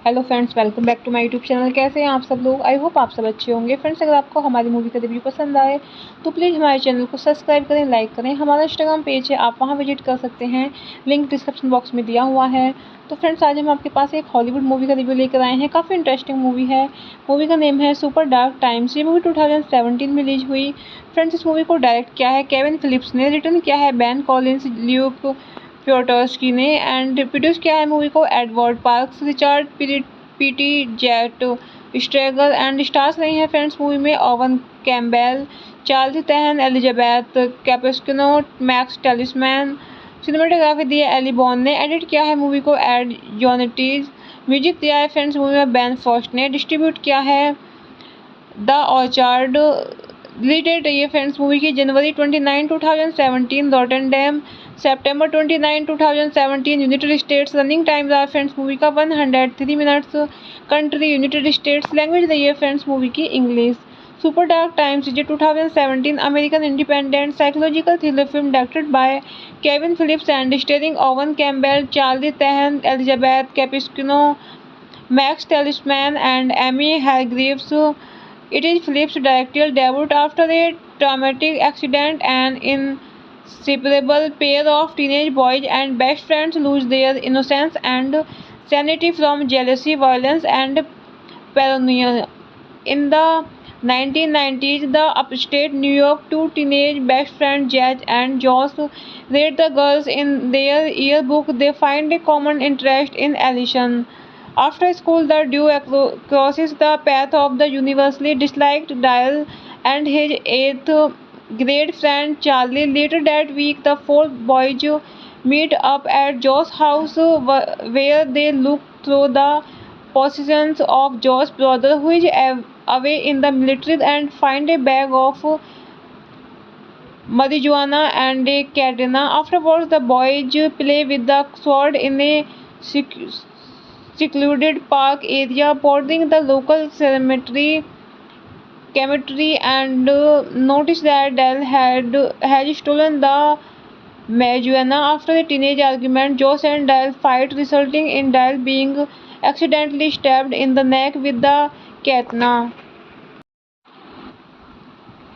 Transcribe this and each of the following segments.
Hello friends, welcome back to my YouTube channel. कैसे हैं आप सब लोग? आई होप आप सब अच्छे होंगे। फ्रेंड्स, अगर आपको हमारी मूवी का रिव्यू पसंद आए तो प्लीज़ हमारे चैनल को सब्सक्राइब करें, लाइक करें। हमारा इंस्टाग्राम पेज है, आप वहां विजिट कर सकते हैं, लिंक डिस्क्रिप्शन बॉक्स में दिया हुआ है। तो फ्रेंड्स, आज हम आपके पास एक हॉलीवुड मूवी का रिव्यू लेकर आए हैं। काफ़ी इंटरेस्टिंग मूवी है। मूवी का नेम है सुपर डार्क टाइम्स। ये मूवी 2017 में रिलीज हुई। फ्रेंड्स, इस मूवी को डायरेक्ट किया है केविन फिलिप्स ने, रिटर्न किया है बैन कॉलिन्स, ल्यूक प्योटर्स्की ने, एंड प्रोड्यूस किया है मूवी को Edward Parks, Richard Peete Jett स्ट्रेगल, and stars रही हैं फ्रेंड्स मूवी में Owen Campbell, Charles Tahan, Elizabeth Cappuccino, Max Talisman. Cinematography दी है एली बॉन ने। एडिट किया है मूवी को एड जोनेटीज। म्यूजिक दिया है फ्रेंड्स मूवी में बैन फर्स्ट ने। डिस्ट्रीब्यूट किया है द ऑर्चार्ड। रिलीज डेट रही है फ्रेंड्स मूवी की जनवरी 29, 2017, Rotterdam September 29, 2017, United States. Running times are friends movie का 103 minutes. Country United States. Language रही है फ्रेंड्स मूवी की English. Super dark times is 2017 American independent psychological thriller film directed by Kevin Phillips and starring Owen Campbell, Charlie Tahan, Elizabeth Cappuccino, Max Talisman, and Amy Hargreaves. It is Phillips' directorial debut after a traumatic accident. An inseparable pair of teenage boys and best friends lose their innocence and sanity from jealousy, violence, and paranoia. In the 1990s, the upstate New York two teenage best friends Jazz and Josh rate the girls in their yearbook. They find a common interest in Allison. After school, the duo crosses the path of the universally disliked Dial and his eighth grade friend Charlie. Later that week, the four boys meet up at Joe's house where they look through the possessions of Joe's brother, who is away in the military, and find a bag of marijuana and a katana. Afterwards, the boys play with the sword in a secluded park area, bordering the local cemetery, and noticed that Dell had stolen the marijuana. After a teenage argument, Josh and Dell fight, resulting in Dell being accidentally stabbed in the neck with the katana.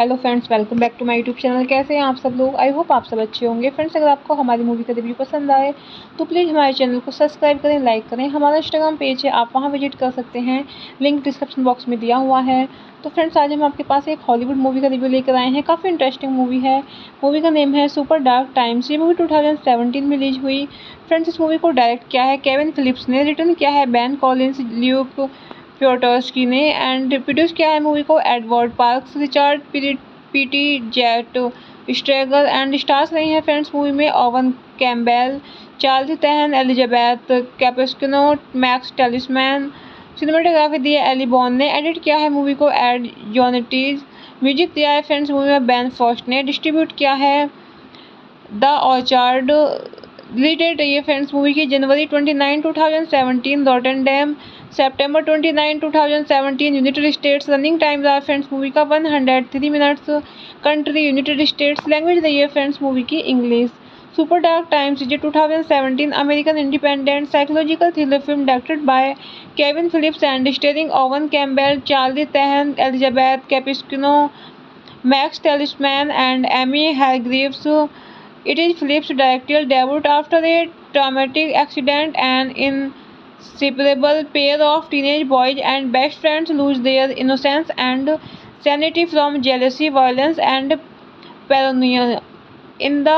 Hello friends, welcome back to my YouTube channel. कैसे हैं आप सब लोग? I hope आप सब अच्छे होंगे। Friends, अगर आपको हमारी मूवी का रिव्यू पसंद आए तो प्लीज़ हमारे चैनल को सब्सक्राइब करें, लाइक करें। हमारा इंस्टाग्राम पेज है, आप वहां विजिट कर सकते हैं, लिंक डिस्क्रिप्शन बॉक्स में दिया हुआ है। तो फ्रेंड्स, आज हम आपके पास एक हॉलीवुड मूवी का रिव्यू लेकर आए हैं। काफ़ी इंटरेस्टिंग मूवी है। मूवी का नेम है सुपर डार्क टाइम्स। ये मूवी 2017 में रिलीज हुई। फ्रेंड्स, इस मूवी को डायरेक्ट किया है केविन फिलिप्स ने, रिटर्न किया है बैन कॉलिन्स, ल्यूक प्योटर्स्की ने, एंड प्रोड्यूस किया है मूवी को Edward Parks, Richard Peete Jett स्ट्रेगर, and stars रही हैं फ्रेंड्स मूवी में Owen Campbell, Charles Tahan, Elizabeth Cappuccino, Max Talisman. Cinematography दी है एली बॉन ने। एडिट किया है मूवी को एड जोनेटीज। म्यूजिक दिया है फ्रेंड्स मूवी में बैन फर्स्ट ने। डिस्ट्रीब्यूट किया है द ऑर्चार्ड। रिलीज डेट रही है फ्रेंड्स मूवी की जनवरी 29, 2017, Rotterdam September 29, 2017, United States. Running times are friends movie का 103 minutes. Country United States. Language रही है फ्रेंड्स मूवी की English. Super dark times is 2017 American independent psychological thriller film directed by Kevin Phillips and starring Owen Campbell, Charlie Tahan, Elizabeth Cappuccino, Max Talisman, and Amy Hargreaves. It is Phillips' directorial debut after a traumatic accident. An inseparable pair of teenage boys and best friends lose their innocence and sanity from jealousy, violence, and paranoia. In the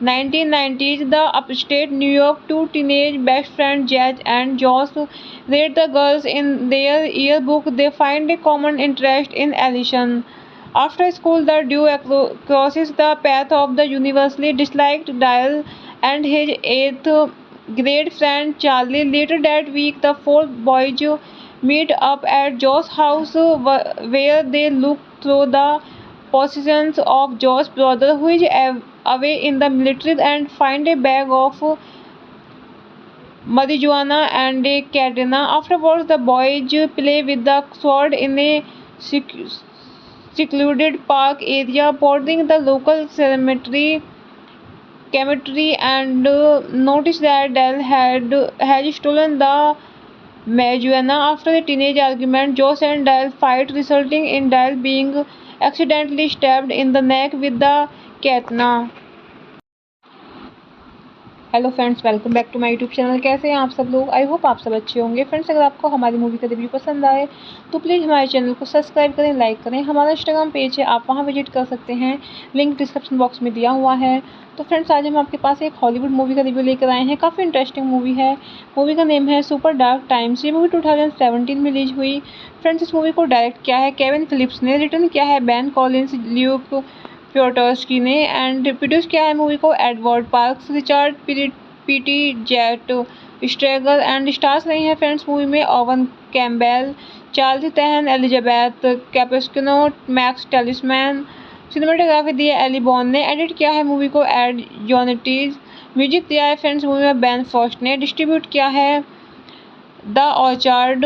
1990s, the upstate New York two teenage best friends Jazz and Josh rate the girls in their yearbook. They find a common interest in Alison. After school, the duo crosses the path of the universally disliked Dial and his eighth grade friend Charlie. Later that week, the four boys meet up at Joe's house where they look through the possessions of Joe's brother, who is away in the military, and find a bag of marijuana and a katana. Afterwards, the boys play with the sword in a secluded park area, boarding the local cemetery, and noticed that Dell has stolen the marijuana. After a teenage argument, Josh and Dell fight, resulting in Dell being accidentally stabbed in the neck with the katana. Hello friends, welcome back to my YouTube channel. कैसे हैं आप सब लोग? I hope आप सब अच्छे होंगे। Friends, अगर आपको हमारी मूवी का रिव्यू पसंद आए तो प्लीज़ हमारे चैनल को सब्सक्राइब करें, लाइक करें। हमारा इंस्टाग्राम पेज है, आप वहां विजिट कर सकते हैं, लिंक डिस्क्रिप्शन बॉक्स में दिया हुआ है। तो फ्रेंड्स, आज हम आपके पास एक हॉलीवुड मूवी का रिव्यू लेकर आए हैं। काफ़ी इंटरेस्टिंग मूवी है। मूवी का नेम है सुपर डार्क टाइम्स। ये मूवी 2017 में रिलीज हुई। फ्रेंड्स, इस मूवी को डायरेक्ट किया है केविन फिलिप्स ने, रिटर्न किया है बैन कॉलिन्स, ल्यूक प्योटर्स्की ने, एंड प्रोड्यूस किया है मूवी को Edward Parks, Richard Peete Jett स्ट्रेगर, and stars रही हैं फ्रेंड्स मूवी में Owen Campbell, Charles Tahan, Elizabeth Cappuccino, Max Talisman. Cinematography दी है एली बॉन ने। एडिट किया है मूवी को एड जोनेटीज। म्यूजिक दिया है फ्रेंड्स मूवी में बैन फर्स्ट ने। डिस्ट्रीब्यूट किया है द ऑर्चार्ड।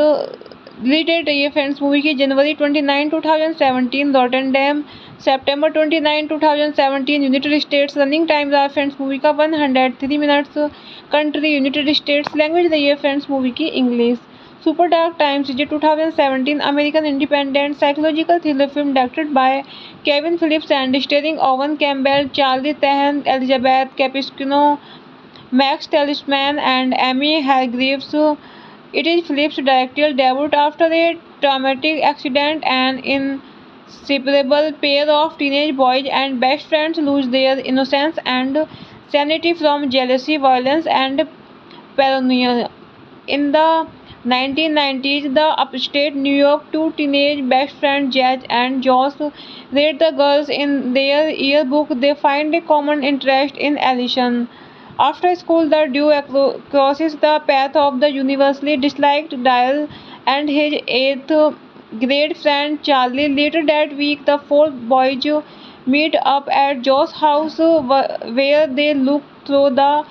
रिलीज डेट रही है फ्रेंड्स मूवी की जनवरी 29, 2017, Rotterdam September 29, 2017, United States. Running times are friends movie का 103 minutes. Country United States. Language रही है फ्रेंड्स मूवी की English. Super dark times is 2017 American independent psychological thriller film directed by Kevin Phillips and starring Owen Campbell, Charlie Tahan, Elizabeth Cappuccino, Max Talisman, and Amy Hargreaves. It is Phillips' directorial debut after a traumatic accident. An inseparable pair of teenage boys and best friends lose their innocence and sanity from jealousy, violence, and paranoia. In the 1990s, the upstate New York two teenage best friends Jazz and Josh rate the girls in their yearbook. They find a common interest in Alison. After school, the duo crosses the path of the universally disliked Dial and his eighth grade friend Charlie. Later that week, the four boys meet up at Joe's house where they look through the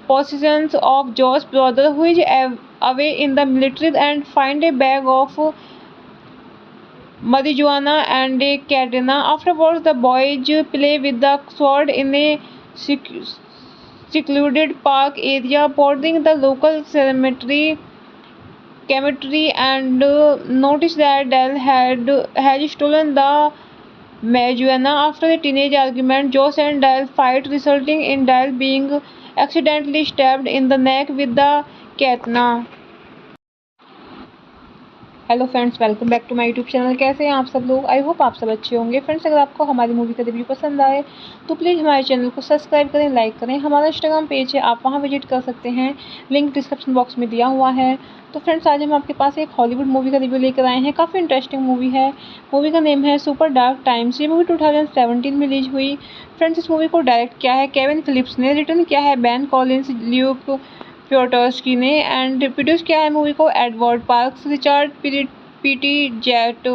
possessions of Joe's brother, who is away in the military, and find a bag of marijuana and a katana. Afterwards, the boys play with the sword in a secluded park area, boarding the local cemetery, and noticed that Dell has stolen the marijuana. After a teenage argument, Josh and Dale fight, resulting in Dale being accidentally stabbed in the neck with the katana. Hello friends, welcome back to my YouTube channel. कैसे हैं आप सब लोग? I hope आप सब अच्छे होंगे। Friends, अगर आपको हमारी मूवी का रिव्यू पसंद आए तो प्लीज़ हमारे चैनल को सब्सक्राइब करें, लाइक करें। हमारा इंस्टाग्राम पेज है, आप वहां विजिट कर सकते हैं, लिंक डिस्क्रिप्शन बॉक्स में दिया हुआ है। तो फ्रेंड्स, आज हम आपके पास एक हॉलीवुड मूवी का रिव्यू लेकर आए हैं। काफ़ी इंटरेस्टिंग मूवी है। मूवी का नेम है सुपर डार्क टाइम्स। ये मूवी 2017 में रिलीज हुई। फ्रेंड्स, इस मूवी को डायरेक्ट किया है केविन फिलिप्स ने, रिटर्न किया है बेन कॉलिन्स, ल्यूक प्योटर्स्की ने, एंड प्रोड्यूस किया है मूवी को Edward Parks, Richard Peete Jett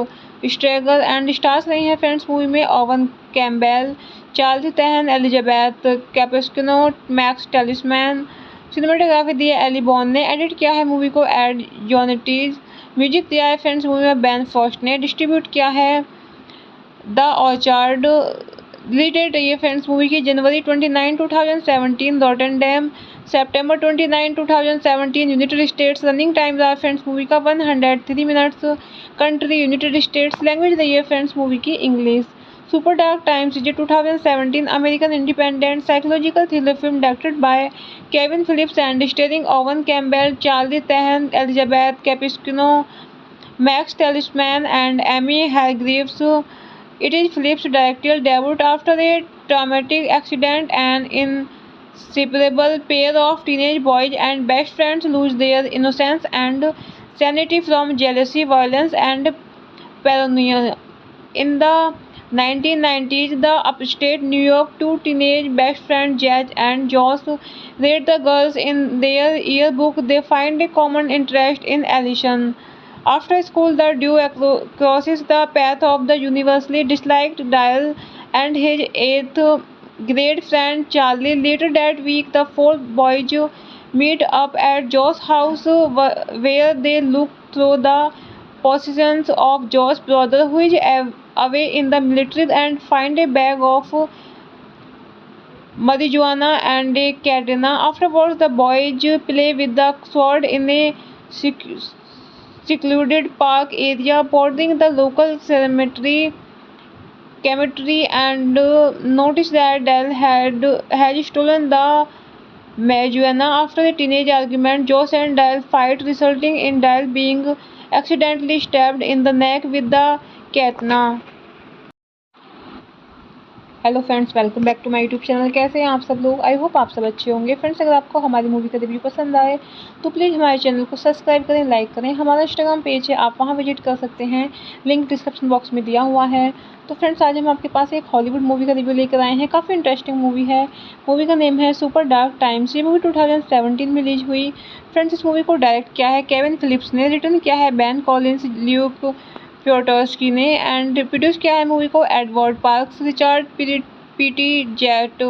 स्ट्रेगर, and stars रही हैं फ्रेंड्स मूवी में Owen Campbell, Charles Tahan, Elizabeth Cappuccino, Max Talisman. Cinematography दी है एली बॉन ने। एडिट किया है मूवी को एड जोनेटीज। म्यूजिक दिया है फ्रेंड्स मूवी में बेन फॉस्ट ने। डिस्ट्रीब्यूट किया है द ऑर्चार्ड। रिलीज डेट रही है फ्रेंड्स मूवी की जनवरी 29, 2017, Rotterdam September 29, 2017, United States. Running times are friends movie का 103 minutes. Country United States. Language रही है फ्रेंड्स मूवी की English. Super dark times is 2017 American independent psychological thriller film directed by Kevin Phillips and starring Owen Campbell, Charlie Tahan, Elizabeth Cappuccino, Max Talisman, and Amy Hargreaves. It is Phillips' directorial debut after a traumatic accident. An inseparable pair of teenage boys and best friends lose their innocence and sanity from jealousy, violence, and paranoia. In the 1990s, the upstate New York, two teenage best friends, Jazz and Josh, rate the girls in their yearbook. They find a common interest in Allison. After school, the duo crosses the path of the universally disliked Dale and his eighth grade friend Charlie. Later that week, the four boys meet up at Joe's house, where they look through the possessions of Joe's brother, who is away in the military, and find a bag of marijuana and a katana. Afterwards, the boys play with the sword in a secluded park area, boarding the local cemetery, and noticed that Dale had stolen the marijuana. After a teenage argument, Josh and Dale fight, resulting in Dale being accidentally stabbed in the neck with the katana. Hello friends, welcome back to my YouTube channel. कैसे हैं आप सब लोग? I hope आप सब अच्छे होंगे। Friends, अगर आपको हमारी मूवी का रिव्यू पसंद आए तो प्लीज़ हमारे चैनल को सब्सक्राइब करें, लाइक करें। हमारा इंस्टाग्राम पेज है, आप वहां विजिट कर सकते हैं, लिंक डिस्क्रिप्शन बॉक्स में दिया हुआ है। तो फ्रेंड्स, आज हम आपके पास एक हॉलीवुड मूवी का रिव्यू लेकर आए हैं। काफ़ी इंटरेस्टिंग मूवी है। मूवी का नेम है सुपर डार्क टाइम्स। ये मूवी 2017 में रिलीज हुई। फ्रेंड्स, इस मूवी को डायरेक्ट किया है केविन फिलिप्स ने, रिटर्न किया है बेन कॉलिन्स, ल्यूक प्योटर्स्की ने, एंड प्रोड्यूस किया है मूवी को Edward Parks, Richard Peete Jett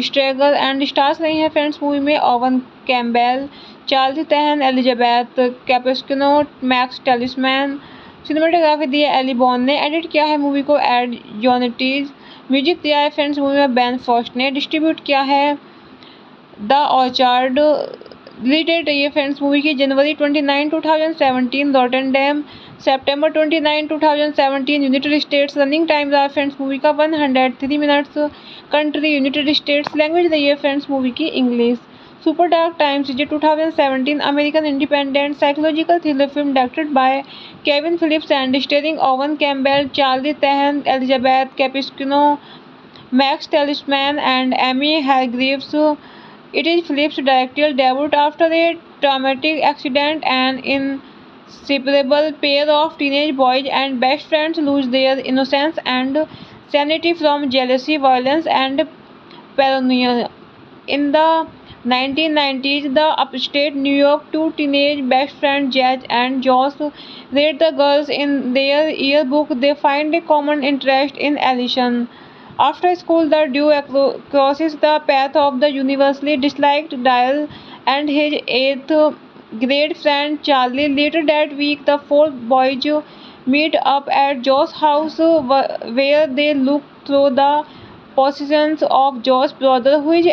स्ट्रेगर, and stars रही हैं फ्रेंड्स मूवी में Owen Campbell, Charles Tahan, Elizabeth Cappuccino, Max Talisman. Cinematography दी है एली बॉन ने। एडिट किया है मूवी को एड जोनेटीज। म्यूजिक दिया है फ्रेंड्स मूवी में बेन फॉस्ट ने। डिस्ट्रीब्यूट किया है द ऑर्चार्ड। रिलीज डेट रही है फ्रेंड्स मूवी की जनवरी 29, 2017, Rotterdam September 29, 2017, United States. Running times are friends movie का 103 minutes. Country United States. Language रही है फ्रेंड्स मूवी की English. Super dark times is 2017 American independent psychological thriller film directed by Kevin Phillips and starring Owen Campbell, Charlie Tahan, Elizabeth Cappuccino, Max Talisman, and Amy Hargreaves. It is Phillips' directorial debut after a traumatic accident. An inseparable pair of teenage boys and best friends lose their innocence and sanity from jealousy, violence, and paranoia. In the 1990s, the upstate New York, two teenage best friends, Jazz and Josh, rate the girls in their yearbook. They find a common interest in Allison. After school, the duo crosses the path of the universally disliked Dale and his eighth grade friend Charlie. Later that week, the four boys meet up at Joe's house, where they look through the possessions of Joe's brother, who is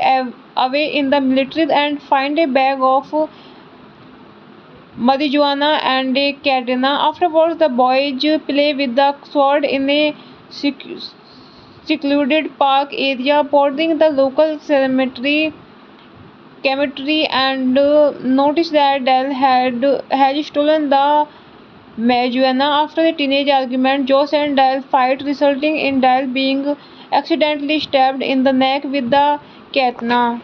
away in the military, and find a bag of marijuana and a katana. Afterwards, the boys play with the sword in a secluded park area bordering the local cemetery and noticed that Dell had stolen the marijuana. After a teenage argument, Josh and Dell fight, resulting in Dell being accidentally stabbed in the neck with the katana.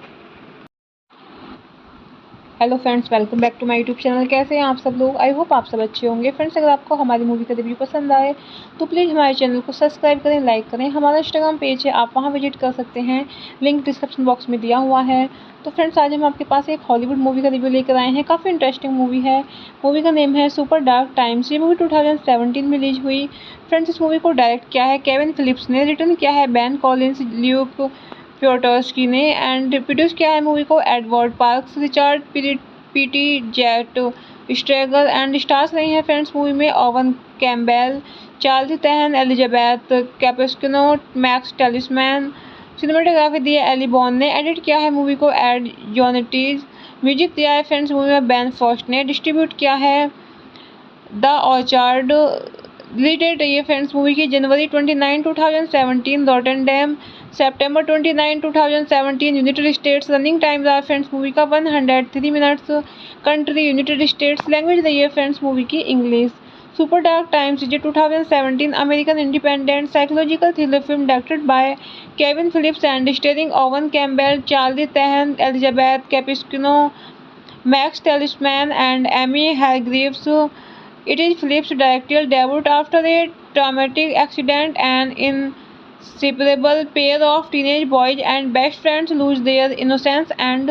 Hello friends, welcome back to my YouTube channel. कैसे हैं आप सब लोग? I hope आप सब अच्छे होंगे। Friends, अगर आपको हमारी मूवी का रिव्यू पसंद आए तो प्लीज़ हमारे चैनल को सब्सक्राइब करें, लाइक करें। हमारा इंस्टाग्राम पेज है, आप वहां विजिट कर सकते हैं, लिंक डिस्क्रिप्शन बॉक्स में दिया हुआ है। तो फ्रेंड्स, आज हम आपके पास एक हॉलीवुड मूवी का रिव्यू लेकर आए हैं। काफ़ी इंटरेस्टिंग मूवी है। मूवी का नेम है सुपर डार्क टाइम्स। ये मूवी 2017 में रिलीज हुई। फ्रेंड्स, इस मूवी को डायरेक्ट किया है केविन फिलिप्स ने, रिटर्न किया है बेन कॉलिंस, ल्यूक प्योटर्स्की ने, एंड प्रोड्यूस किया है मूवी को Edward Parks, Richard Peete Jett स्ट्रेगल, and stars रही हैं फ्रेंड्स मूवी में Owen Campbell, Charles Tahan, Elizabeth Cappuccino, Max Talisman. Cinematography दी है एली बॉन ने। एडिट किया है मूवी को एड जोनेटीज। म्यूजिक दिया है फ्रेंड्स मूवी में बेन फर्स्ट ने। डिस्ट्रीब्यूट किया है द ऑर्चार्ड। रिलीज डेट रही है फ्रेंड्स मूवी की जनवरी 29, 2017, Rotterdam September 29, 2017, United States. Running times are friends movie का 103 minutes. Country United States. Language रही है फ्रेंड्स मूवी की English. Super dark times is 2017 American independent psychological thriller film directed by Kevin Phillips and starring Owen Campbell, Charlie Tahan, Elizabeth Cappuccino, Max Talisman, and Amy Hargreaves. It is Phillips' directorial debut after a traumatic accident. An inseparable pair of teenage boys and best friends lose their innocence and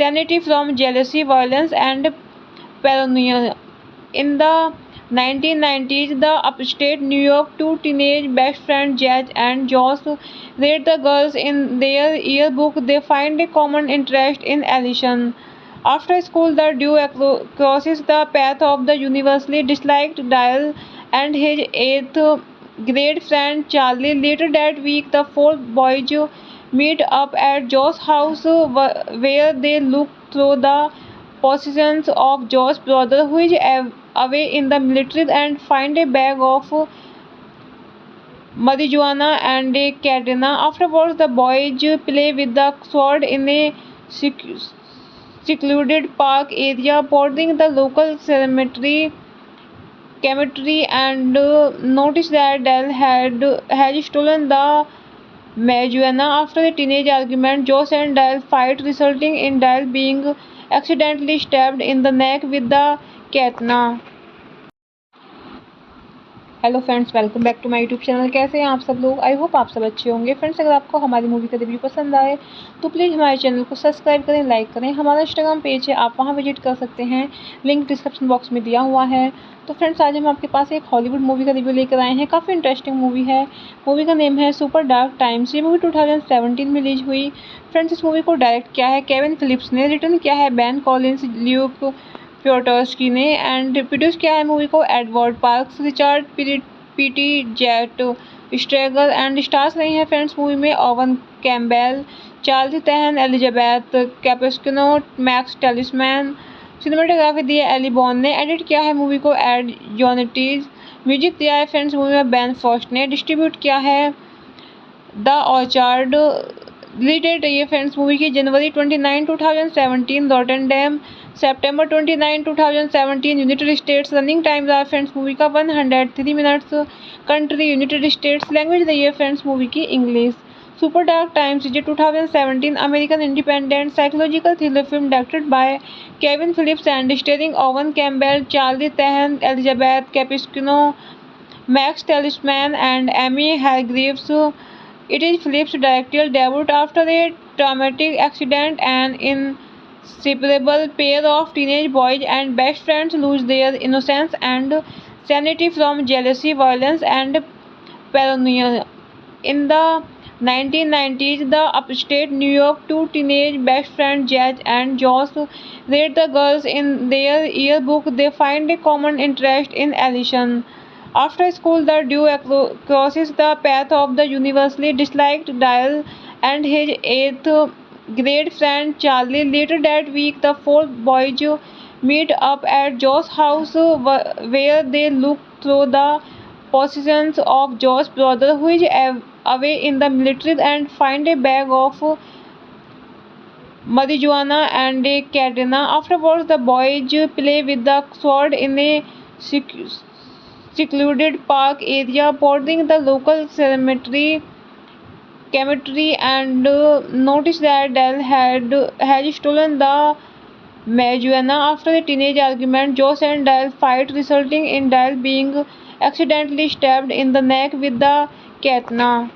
sanity from jealousy, violence, and paranoia. In the 1990s, the upstate New York two teenage best friends Jazz and Josh rate the girls in their yearbook. They find a common interest in Allison. After school, the duo crosses the path of the universally disliked Dial and his eighth grade friend Charlie. Later that week, the four boys meet up at Joe's house, where they look through the possessions of Joe's brother, who is away in the military, and find a bag of marijuana and a katana. Afterwards, the boys play with the sword in a secluded park area bordering the local cemetery and noticed that Dell had stolen the marijuana. After a teenage argument, Josh and Dell fight, resulting in Dell being accidentally stabbed in the neck with the katana. Hello friends, welcome back to my YouTube channel. कैसे हैं आप सब लोग? I hope आप सब अच्छे होंगे। Friends, अगर आपको हमारी मूवी का रिव्यू पसंद आए तो प्लीज़ हमारे चैनल को सब्सक्राइब करें, लाइक करें। हमारा इंस्टाग्राम पेज है, आप वहां विजिट कर सकते हैं, लिंक डिस्क्रिप्शन बॉक्स में दिया हुआ है। तो फ्रेंड्स, आज हम आपके पास एक हॉलीवुड मूवी का रिव्यू लेकर आए हैं। काफ़ी इंटरेस्टिंग मूवी है। मूवी का नेम है सुपर डार्क टाइम्स। ये मूवी 2017 में रिलीज हुई। फ्रेंड्स, इस मूवी को डायरेक्ट किया है केविन फिलिप्स ने, रिटर्न किया है बेन कॉलिंस, ल्यूक प्योटर्स्की ने, एंड प्रोड्यूस किया है मूवी को Edward Parks, Richard Peete Jett स्ट्रेगल, and stars रही हैं फ्रेंड्स मूवी में Owen Campbell, Charles Tahan, Elizabeth Cappuccino, Max Talisman. Cinematography दी है एली बॉन ने। एडिट किया है मूवी को एड जोनेटीज। म्यूजिक दिया है फ्रेंड्स मूवी में बेन फर्स्ट ने। डिस्ट्रीब्यूट किया है द ऑर्चार्ड। रिलीज डेट रही है फ्रेंड्स मूवी की जनवरी 29, 2017, Rotterdam September 29, 2017, United States. Running times are friends movie का 103 minutes. Country United States. Language रही है फ्रेंड्स मूवी की English. Super dark times is 2017 American independent psychological thriller film directed by Kevin Phillips and starring Owen Campbell, Charlie Tahan, Elizabeth Cappuccino, Max Talisman, and Amy Hargreaves. It is Phillips' directorial debut after a traumatic accident. An inseparable pair of teenage boys and best friends lose their innocence and sanity from jealousy, violence, and paranoia. In the 1990s, the upstate New York two teenage best friends Jazz and Josh rate the girls in their yearbook. They find a common interest in Allison. After school, the duo crosses the path of the universally disliked Dial and his eighth grade friend Charlie. Later that week, the four boys meet up at Joe's house, where they look through the possessions of Joe's brother, who is away in the military and find a bag of marijuana and a katana. Afterwards, the boys play with the sword in a secluded park area, boarding the local cemetery and noticed that Dell had stolen the marijuana. After a teenage argument, Josh and Dell fight, resulting in Dell being accidentally stabbed in the neck with the katana.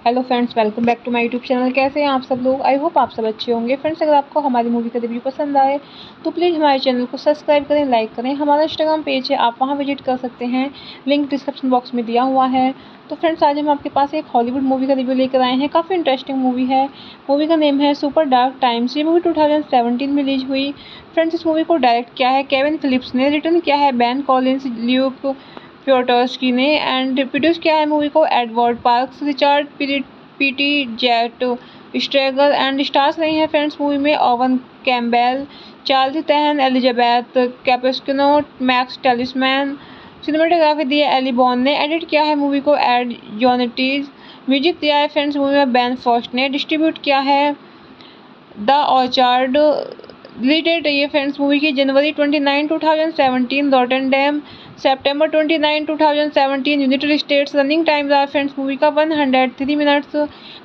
Hello friends, welcome back to my YouTube channel. कैसे हैं आप सब लोग? I hope आप सब अच्छे होंगे। Friends, अगर आपको हमारी मूवी का रिव्यू पसंद आए तो प्लीज़ हमारे चैनल को सब्सक्राइब करें, लाइक करें। हमारा इंस्टाग्राम पेज है, आप वहां विजिट कर सकते हैं, लिंक डिस्क्रिप्शन बॉक्स में दिया हुआ है। तो फ्रेंड्स, आज हम आपके पास एक हॉलीवुड मूवी का रिव्यू लेकर आए हैं। काफ़ी इंटरेस्टिंग मूवी है। मूवी का नेम है सुपर डार्क टाइम्स। ये मूवी 2017 में रिलीज हुई। फ्रेंड्स, इस मूवी को डायरेक्ट किया है केविन फिलिप्स ने, रिटर्न किया है बेन कॉलिंस, ल्यूक प्योटर्स्की ने एंड प्रोड्यूस किया है मूवी को Edward Parks, Richard Peete Jett स्ट्रेगर and stars रही हैं फ्रेंड्स मूवी में Owen Campbell, Charles Tahan, Elizabeth Cappuccino, Max Talisman. Cinematography दी है एली बॉन ने। एडिट किया है मूवी को एड जोनेटीज। म्यूजिक दिया है फ्रेंड्स मूवी में बेन फर्स्ट ने। डिस्ट्रीब्यूट किया है द ऑर्चार्ड। रिलीज डेट रही है फ्रेंड्स मूवी की जनवरी 29, 2017, Rotterdam September 29, 2017, United States. Running times are friends movie का 103 minutes.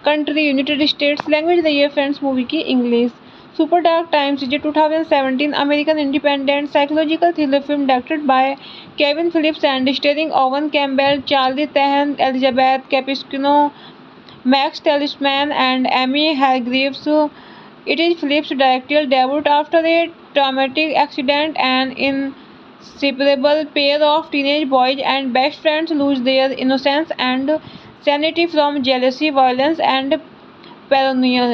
Country United States. Language रही है फ्रेंड्स मूवी की English. Super dark times is 2017 American independent psychological thriller film directed by Kevin Phillips and starring Owen Campbell, Charlie Tahan, Elizabeth Cappuccino, Max Talisman and Amy Hargreaves. It is Phillips' directorial debut after a traumatic accident. An inseparable pair of teenage boys and best friends lose their innocence and sanity from jealousy, violence, and paranoia.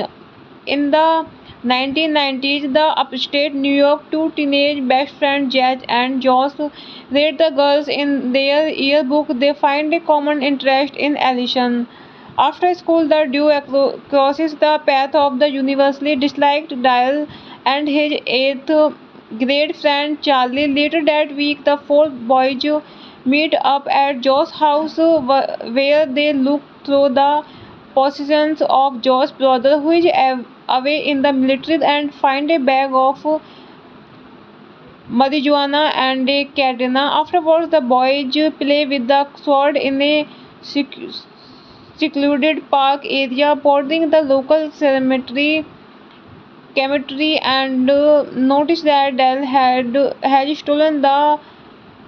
In the 1990s, the upstate New York two teenage best friends Jazz and Josh rate the girls in their yearbook. They find a common interest in Allison. After school, the duo crosses the path of the universally disliked Dial and his eighth grade friend Charlie. Later that week, the four boys meet up at Joe's house where they look through the possessions of Joe's brother, who is away in the military, and find a bag of marijuana and a katana. Afterwards, the boys play with the sword in a secluded park area, boarding the local cemetery and noticed that Dell had stolen the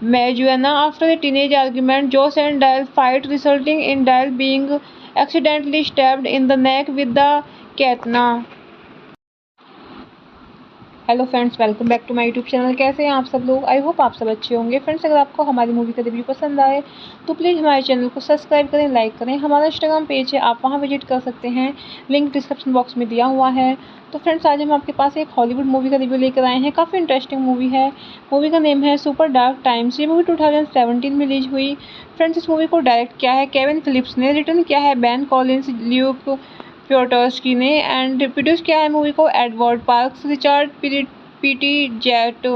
marijuana. After a teenage argument, Josh and Dell fight, resulting in Dell being accidentally stabbed in the neck with the katana. Hello friends, welcome back to my YouTube channel. कैसे हैं आप सब लोग? I hope आप सब अच्छे होंगे। Friends, अगर आपको हमारी मूवी का रिव्यू पसंद आए तो प्लीज़ हमारे चैनल को सब्सक्राइब करें, लाइक करें। हमारा इंस्टाग्राम पेज है, आप वहां विजिट कर सकते हैं, लिंक डिस्क्रिप्शन बॉक्स में दिया हुआ है। तो फ्रेंड्स, आज हम आपके पास एक हॉलीवुड मूवी का रिव्यू लेकर आए हैं। काफ़ी इंटरेस्टिंग मूवी है। मूवी का नेम है सुपर डार्क टाइम्स। ये मूवी 2017 में रिलीज हुई। फ्रेंड्स, इस मूवी को डायरेक्ट किया है केविन फिलिप्स ने, रिटर्न किया है बेन कॉलिंस, ल्यूक प्योटर्स्की ने एंड प्रोड्यूस किया है मूवी को Edward Parks, Richard Peete Jett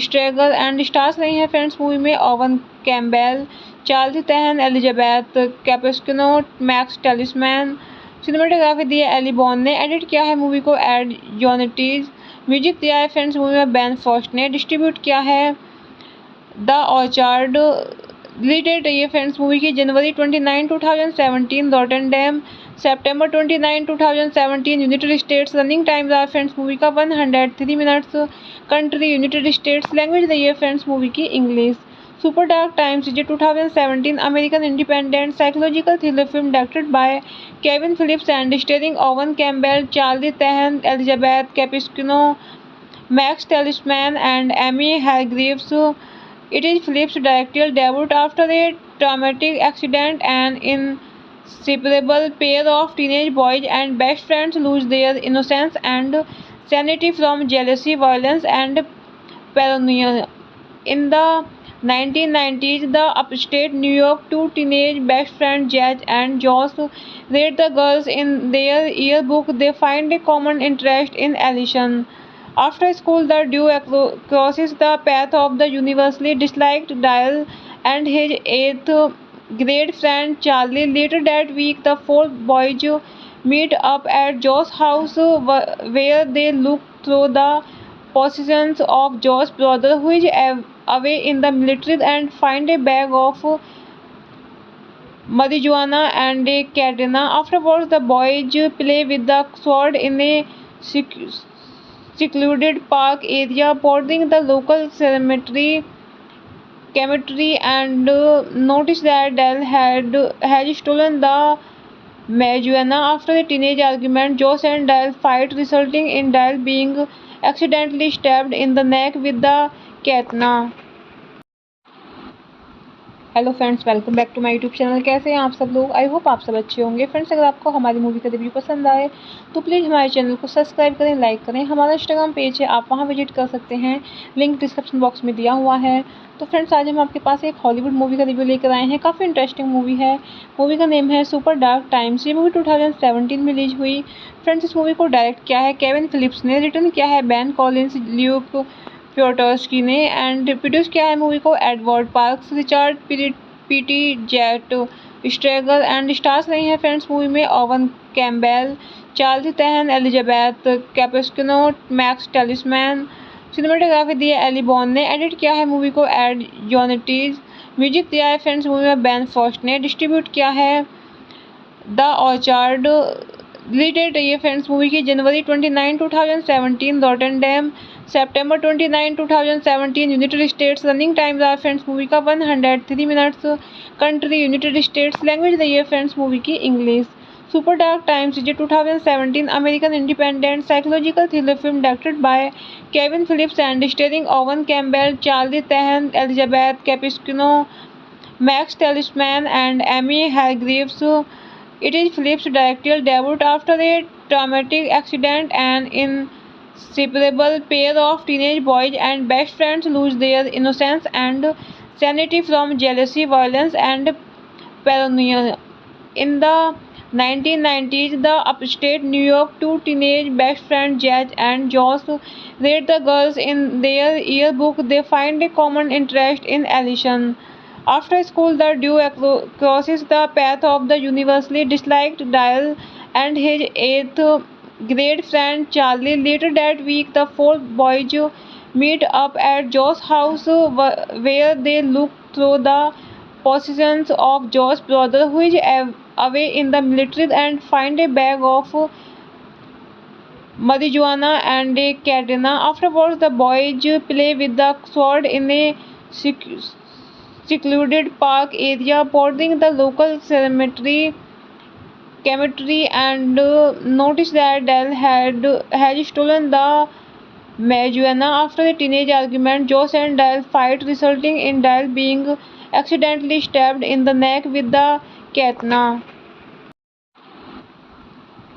स्ट्रेगर and stars रही हैं फ्रेंड्स मूवी में Owen Campbell, Charles Tahan, Elizabeth Cappuccino, Max Talisman. Cinematography दी है एली बॉन ने। एडिट किया है मूवी को एड जोनेटीज। म्यूजिक दिया है फ्रेंड्स मूवी में बेन फर्स्ट ने। डिस्ट्रीब्यूट किया है द ऑर्चार्ड। रिलीज डेट रही है फ्रेंड्स मूवी की जनवरी 29, 2017, Rotterdam September 29, 2017, United States. Running times are friends movie का 103 minutes. Country United States. Language रही है फ्रेंड्स मूवी की English. Super dark times is 2017 American independent psychological thriller film directed by Kevin Phillips and starring Owen Campbell, Charlie Tahan, Elizabeth Cappuccino, Max Talisman and Amy Hargreaves. It is Phillips' directorial debut after a traumatic accident. An inseparable pair of teenage boys and best friends lose their innocence and sanity from jealousy, violence, and paranoia. In the 1990s, the upstate New York two teenage best friends Jazz and Josh rate the girls in their yearbook. They find a common interest in Allison. After school, the duo crosses the path of the universally disliked Dial and his eighth great friend Charlie. Later that week, the four boys meet up at Joe's house where they look through the possessions of Joe's brother who is away in the military and find a bag of marijuana and a katana. Afterwards, the boys play with the sword in a secluded park area, boarding the local cemetery and noticed that Dell had stolen the marijuana. After a teenage argument, Josh and Dell fight, resulting in Dell being accidentally stabbed in the neck with the katana. Hello friends, welcome back to my YouTube channel. कैसे हैं आप सब लोग? I hope आप सब अच्छे होंगे। Friends, अगर आपको हमारी मूवी का रिव्यू पसंद आए तो प्लीज़ हमारे चैनल को सब्सक्राइब करें, लाइक करें। हमारा इंस्टाग्राम पेज है, आप वहां विजिट कर सकते हैं, लिंक डिस्क्रिप्शन बॉक्स में दिया हुआ है। तो फ्रेंड्स, आज हम आपके पास एक हॉलीवुड मूवी का रिव्यू लेकर आए हैं। काफ़ी इंटरेस्टिंग मूवी है। मूवी का नेम है सुपर डार्क टाइम्स। ये मूवी 2017 में रिलीज हुई। फ्रेंड्स, इस मूवी को डायरेक्ट किया है केविन फिलिप्स ने, रिटर्न किया है बेन कॉलिन्स, ल्यूक प्योटर्स्की ने एंड प्रोड्यूस किया है मूवी को Edward Parks, Richard Peete Jett स्ट्रेगर and stars रही हैं फ्रेंड्स मूवी में Owen Campbell, Charles Tahan, Elizabeth Cappuccino, Max Talisman. Cinematography दी है एली बॉन ने। एडिट किया है मूवी को एड जोनेटीज। म्यूजिक दिया है फ्रेंड्स मूवी में बेन फर्स्ट ने। डिस्ट्रीब्यूट किया है द ऑर्चार्ड। रिलीज डेट रही है फ्रेंड्स मूवी की जनवरी 29, 2017, Rotterdam September 29, 2017, United States। Running times are friends movie का 103 minutes. Country United States. Language रही है फ्रेंड्स मूवी की English. Super dark times is 2017 American independent psychological thriller film directed by Kevin Phillips and starring Owen Campbell, Charlie Tahan, Elizabeth Cappuccino, Max Talisman and Amy Hargreaves. It is Phillips' directorial debut after a traumatic accident. An inseparable pair of teenage boys and best friends lose their innocence and sanity from jealousy, violence, and paranoia. In the 1990s, the upstate New York two teenage best friends Jazz and Josh rate the girls in their yearbook. They find a common interest in Allison. After school, the duo crosses the path of the universally disliked Dial and his eighth grade friend Charlie. Later that week, the four boys meet up at Joe's house where they look through the possessions of Joe's brother who is away in the military and find a bag of marijuana and a katana. Afterwards, the boys play with the sword in a secluded park area, boarding the local cemetery and noticed that Dell had stolen the marijuana. After a teenage argument, Josh and Dell fight, resulting in Dell being accidentally stabbed in the neck with the katana.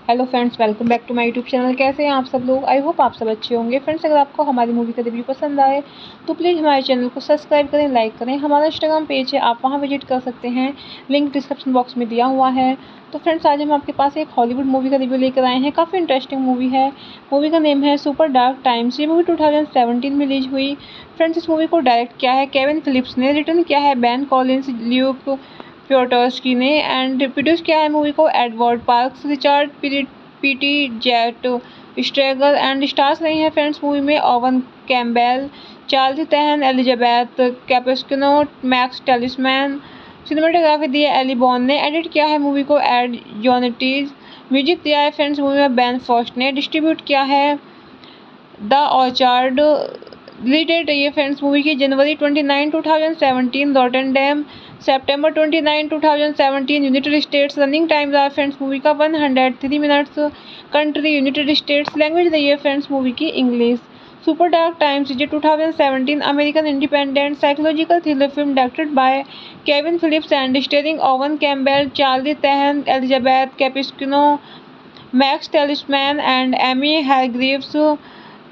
Hello friends, welcome back to my YouTube channel. कैसे हैं आप सब लोग? I hope आप सब अच्छे होंगे। Friends, अगर आपको हमारी मूवी का रिव्यू पसंद आए तो प्लीज़ हमारे चैनल को सब्सक्राइब करें, लाइक करें। हमारा इंस्टाग्राम पेज है, आप वहां विजिट कर सकते हैं, लिंक डिस्क्रिप्शन बॉक्स में दिया हुआ है। तो फ्रेंड्स, आज हम आपके पास एक हॉलीवुड मूवी का रिव्यू लेकर आए हैं। काफ़ी इंटरेस्टिंग मूवी है। मूवी का नेम है सुपर डार्क टाइम्स। ये मूवी 2017 में रिलीज हुई। फ्रेंड्स, इस मूवी को डायरेक्ट किया है केविन फिलिप्स ने, रिटर्न किया है बेन कॉलिन्स, ल्यूक प्योटर्स्की ने एंड प्रोड्यूस किया है मूवी को Edward Parks, Richard Peete Jett स्ट्रेगर and stars रही हैं फ्रेंड्स मूवी में Owen Campbell, Charles Tahan, Elizabeth Cappuccino, Max Talisman. Cinematography दी है एली बॉन ने। एडिट किया है मूवी को एड जोनेटीज। म्यूजिक दिया है फ्रेंड्स मूवी में बेन फर्स्ट ने। डिस्ट्रीब्यूट किया है द ऑर्चार्ड। रिलीज डेट रही है फ्रेंड्स मूवी की जनवरी 29, 2017, Rotterdam September 29, 2017, United States. Running times are friends movie का 103 minutes. Country United States. Language रही है फ्रेंड्स मूवी की English. Super dark times is 2017 American independent psychological thriller film directed by Kevin Phillips and starring Owen Campbell, Charlie Tahan, Elizabeth Cappuccino, Max Talisman and Amy Hargreaves.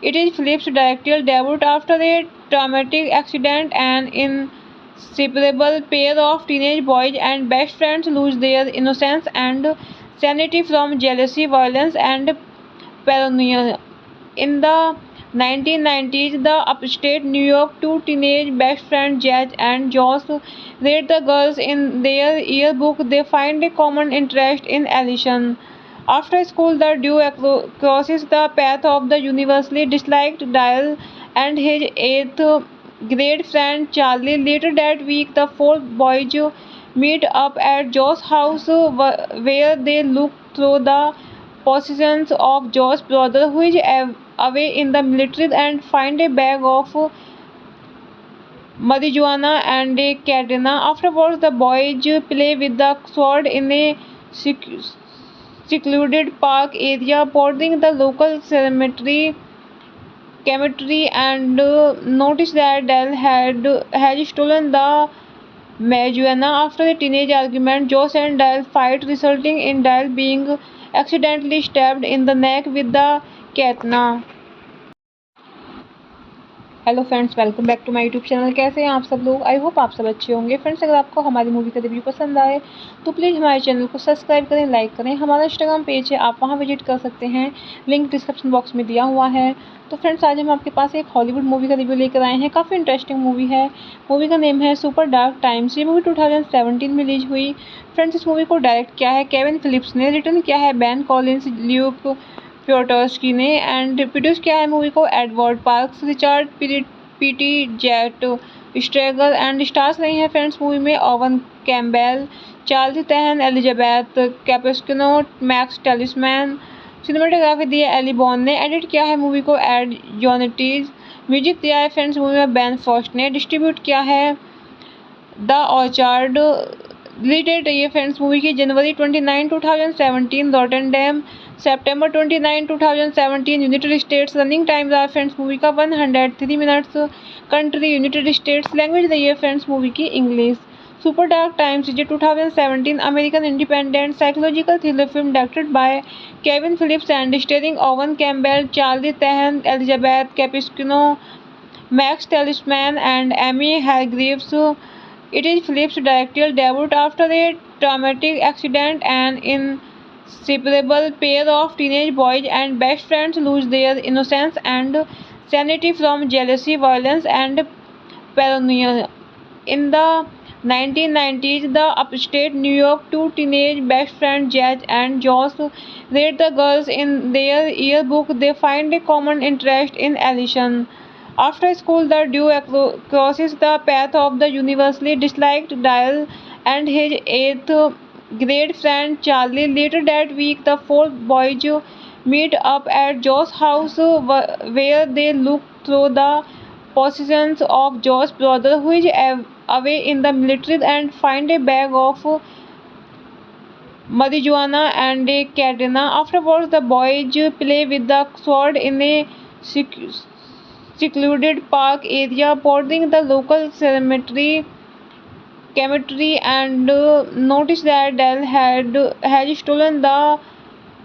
It is Phillips' directorial debut after a traumatic accident. An inseparable pair of teenage boys and best friends lose their innocence and sanity from jealousy, violence, and paranoia. In the 1990s, the upstate New York two teenage best friends Jazz and Josh rate the girls in their yearbook. They find a common interest in Allison. After school, the duo crosses the path of the universally disliked Dial and his eighth grade friend Charlie. Later that week, the four boys meet up at Joe's house where they look through the possessions of Joe's brother who is away in the military and find a bag of marijuana and a katana. Afterwards, the boys play with the sword in a secluded park area, boarding the local cemetery and noticed that Dell had stolen the marijuana. After a teenage argument, Josh and Dell fight, resulting in Dell being accidentally stabbed in the neck with the katana. Hello friends, welcome back to my YouTube channel. कैसे हैं आप सब लोग? I hope आप सब अच्छे होंगे। Friends, अगर आपको हमारी मूवी का रिव्यू पसंद आए तो प्लीज़ हमारे चैनल को सब्सक्राइब करें, लाइक करें। हमारा इंस्टाग्राम पेज है, आप वहां विजिट कर सकते हैं, लिंक डिस्क्रिप्शन बॉक्स में दिया हुआ है। तो फ्रेंड्स, आज हम आपके पास एक हॉलीवुड मूवी का रिव्यू लेकर आए हैं। काफ़ी इंटरेस्टिंग मूवी है। मूवी का नेम है सुपर डार्क टाइम्स। ये मूवी 2017 में रिलीज हुई। फ्रेंड्स, इस मूवी को डायरेक्ट किया है केविन फिलिप्स ने, रिटर्न किया है बैन कॉलिन्स, ल्यूक प्योटर्स्की ने एंड प्रोड्यूस किया है मूवी को Edward Parks, Richard Peete Jett स्ट्रेगल and stars रही हैं फ्रेंड्स मूवी में Owen Campbell, Charles Tahan, Elizabeth Cappuccino, Max Talisman. Cinematography दी है एली बॉन ने। एडिट किया है मूवी को एड जॉनेटीज। म्यूजिक दिया है फ्रेंड्स मूवी में बैन फर्स्ट ने। डिस्ट्रीब्यूट किया है द ऑर्चार्ड। रिलीज डेट रही है फ्रेंड्स मूवी की जनवरी 29, 2017, Rotterdam September 29, 2017, United States। Running times are friends movie का 103 minutes. Country United States. Language रही है फ्रेंड्स मूवी की English. Super dark times is 2017 American independent psychological thriller film directed by Kevin Phillips and starring Owen Campbell, Charlie Tahan, Elizabeth Cappuccino, Max Talisman and Amy Hargreaves. It is Phillips' directorial debut after a traumatic accident. An inseparable pair of teenage boys and best friends lose their innocence and sanity from jealousy, violence, and paranoia. In the 1990s, the upstate New York two teenage best friends Jazz and Josh rate the girls in their yearbook. They find a common interest in Allison. After school, the duo crosses the path of the universally disliked Dial and his eighth grade friend Charlie. Later that week, the four boys meet up at Joe's house where they look through the possessions of Joe's brother who is away in the military and find a bag of marijuana and a katana. Afterwards, the boys play with the sword in a secluded park area, boarding the local cemetery and noticed that Dell had stolen the